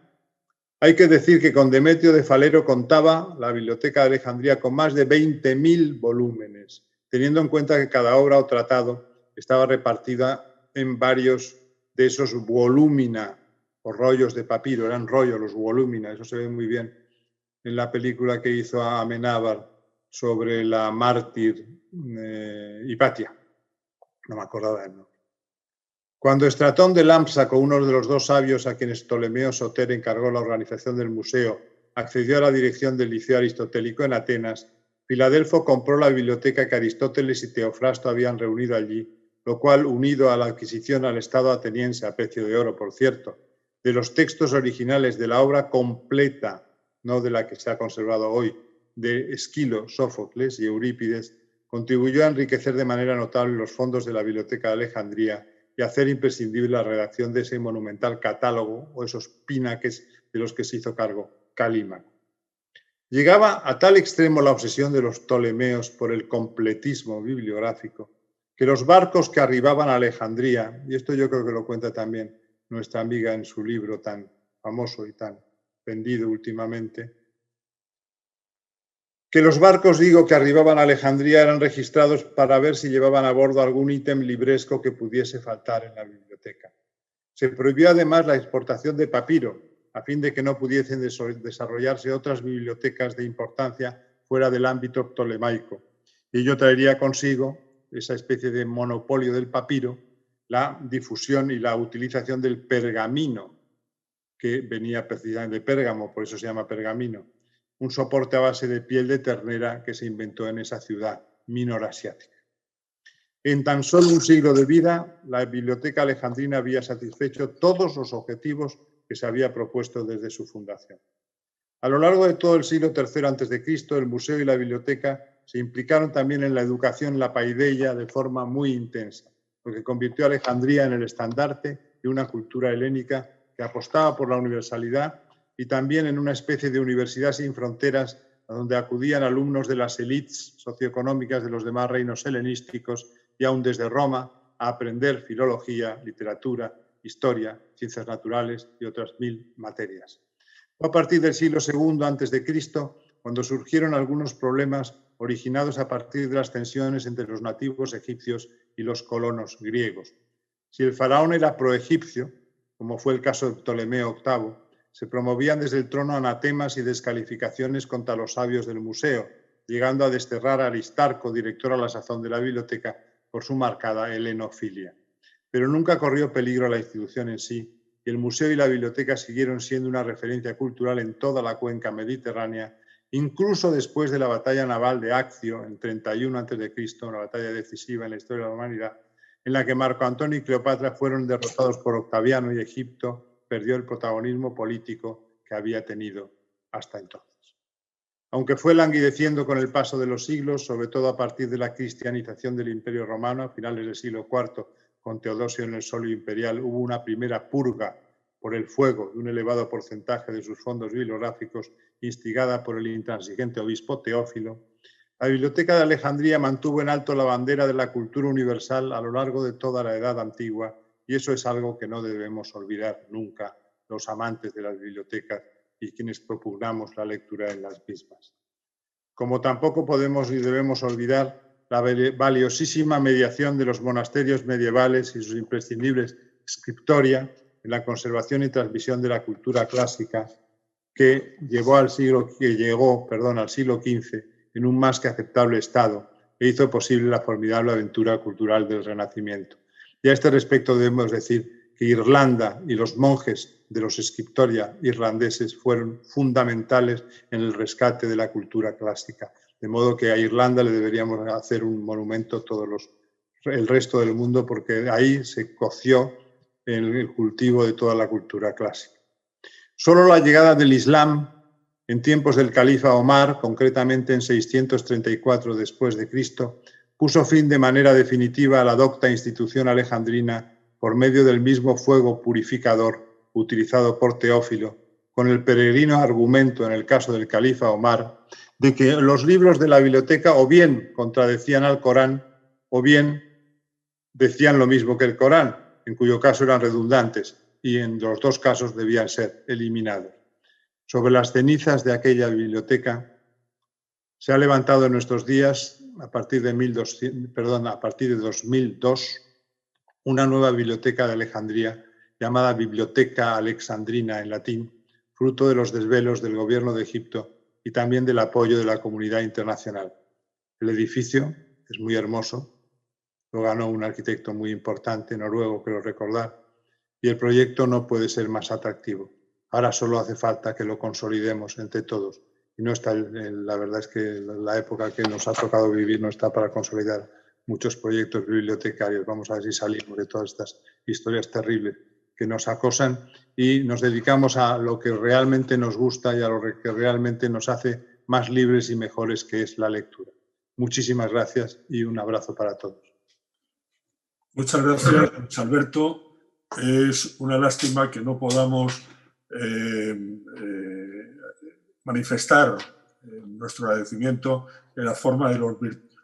E: hay que decir que con Demetrio de Falero contaba la Biblioteca de Alejandría con más de 20.000 volúmenes, teniendo en cuenta que cada obra o tratado estaba repartida en varios de esos volúmina o rollos de papiro, eran rollos los volúmina, eso se ve muy bien en la película que hizo Amenábar sobre la mártir Hipatia, no me acordaba del nombre. Cuando Estratón de Lámpsaco, uno de los dos sabios a quienes Ptolomeo Soter encargó la organización del museo, accedió a la dirección del Liceo Aristotélico en Atenas, Filadelfo compró la biblioteca que Aristóteles y Teofrasto habían reunido allí, lo cual, unido a la adquisición al Estado ateniense, a precio de oro, por cierto, de los textos originales de la obra completa, no de la que se ha conservado hoy, de Esquilo, Sófocles y Eurípides, contribuyó a enriquecer de manera notable los fondos de la Biblioteca de Alejandría y hacer imprescindible la redacción de ese monumental catálogo o esos pinaques de los que se hizo cargo Calímaco. Llegaba a tal extremo la obsesión de los ptolemeos por el completismo bibliográfico que los barcos que arribaban a Alejandría, y esto yo creo que lo cuenta también nuestra amiga en su libro tan famoso y tan vendido últimamente, que los barcos, que arribaban a Alejandría eran registrados para ver si llevaban a bordo algún ítem libresco que pudiese faltar en la biblioteca. Se prohibió además la exportación de papiro, a fin de que no pudiesen desarrollarse otras bibliotecas de importancia fuera del ámbito ptolemaico. Y ello traería consigo esa especie de monopolio del papiro, la difusión y la utilización del pergamino, que venía precisamente de Pérgamo, por eso se llama pergamino, un soporte a base de piel de ternera que se inventó en esa ciudad minorasiática. En tan solo un siglo de vida, la Biblioteca Alejandrina había satisfecho todos los objetivos que se había propuesto desde su fundación. A lo largo de todo el siglo III a.C., el museo y la biblioteca se implicaron también en la educación, la paideia, de forma muy intensa, lo que convirtió a Alejandría en el estandarte de una cultura helénica que apostaba por la universalidad y también en una especie de universidad sin fronteras a donde acudían alumnos de las élites socioeconómicas de los demás reinos helenísticos y aún desde Roma a aprender filología, literatura, historia, ciencias naturales y otras 1000 materias. Fue a partir del siglo II a.C. cuando surgieron algunos problemas originados a partir de las tensiones entre los nativos egipcios y los colonos griegos. Si el faraón era proegipcio, como fue el caso de Ptolomeo VIII, se promovían desde el trono anatemas y descalificaciones contra los sabios del museo, llegando a desterrar a Aristarco, director a la sazón de la biblioteca, por su marcada helenofilia. Pero nunca corrió peligro la institución en sí, y el museo y la biblioteca siguieron siendo una referencia cultural en toda la cuenca mediterránea, incluso después de la batalla naval de Accio en 31 a.C., una batalla decisiva en la historia de la humanidad, en la que Marco Antonio y Cleopatra fueron derrotados por Octaviano y Egipto perdió el protagonismo político que había tenido hasta entonces. Aunque fue languideciendo con el paso de los siglos, sobre todo a partir de la cristianización del Imperio Romano a finales del siglo IV, con Teodosio en el solio imperial, hubo una primera purga por el fuego de un elevado porcentaje de sus fondos bibliográficos, instigada por el intransigente obispo Teófilo. La Biblioteca de Alejandría mantuvo en alto la bandera de la cultura universal a lo largo de toda la Edad Antigua y eso es algo que no debemos olvidar nunca los amantes de las bibliotecas y quienes propugnamos la lectura en las mismas. Como tampoco podemos y debemos olvidar la valiosísima mediación de los monasterios medievales y sus imprescindibles scriptoria en la conservación y transmisión de la cultura clásica que llegó al siglo XV en un más que aceptable estado e hizo posible la formidable aventura cultural del Renacimiento. Y a este respecto debemos decir que Irlanda y los monjes de los scriptoria irlandeses fueron fundamentales en el rescate de la cultura clásica. De modo que a Irlanda le deberíamos hacer un monumento el resto del mundo, porque ahí se coció el cultivo de toda la cultura clásica. Solo la llegada del Islam en tiempos del califa Omar, concretamente en 634 después de Cristo, puso fin de manera definitiva a la docta institución alejandrina por medio del mismo fuego purificador utilizado por Teófilo, con el peregrino argumento en el caso del califa Omar de que los libros de la biblioteca o bien contradecían al Corán o bien decían lo mismo que el Corán, en cuyo caso eran redundantes y en los dos casos debían ser eliminados. Sobre las cenizas de aquella biblioteca se ha levantado en nuestros días, a partir de 2002, una nueva biblioteca de Alejandría llamada Biblioteca Alexandrina en latín, fruto de los desvelos del gobierno de Egipto y también del apoyo de la comunidad internacional. El edificio es muy hermoso, lo ganó un arquitecto muy importante, noruego, creo recordar, y el proyecto no puede ser más atractivo. Ahora solo hace falta que lo consolidemos entre todos. Y no está, la verdad es que la época que nos ha tocado vivir no está para consolidar muchos proyectos bibliotecarios. Vamos a ver si salimos de todas estas historias terribles que nos acosan y nos dedicamos a lo que realmente nos gusta y a lo que realmente nos hace más libres y mejores, que es la lectura. Muchísimas gracias y un abrazo para todos.
A: Muchas gracias, Luis Alberto. Es una lástima que no podamos manifestar nuestro agradecimiento en la forma de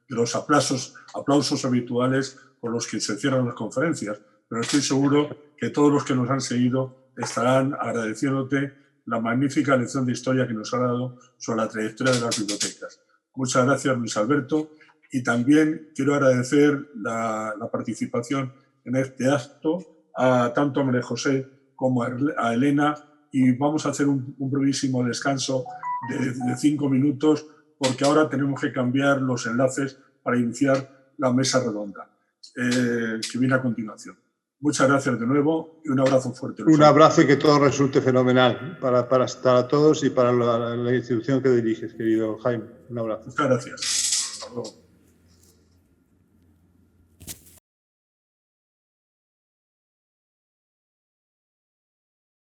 A: los aplausos habituales con los que se cierran las conferencias, pero estoy seguro que todos los que nos han seguido estarán agradeciéndote la magnífica lección de historia que nos ha dado sobre la trayectoria de las bibliotecas. Muchas gracias, Luis Alberto, y también quiero agradecer la participación en este acto tanto a María José como a Elena, y vamos a hacer un brevísimo descanso de 5 minutos porque ahora tenemos que cambiar los enlaces para iniciar la mesa redonda que viene a continuación. Muchas gracias de nuevo y un abrazo fuerte.
E: Un abrazo y que todo resulte fenomenal para todos y para la institución que diriges, querido Jaime. Un abrazo.
A: Muchas gracias. Hasta luego.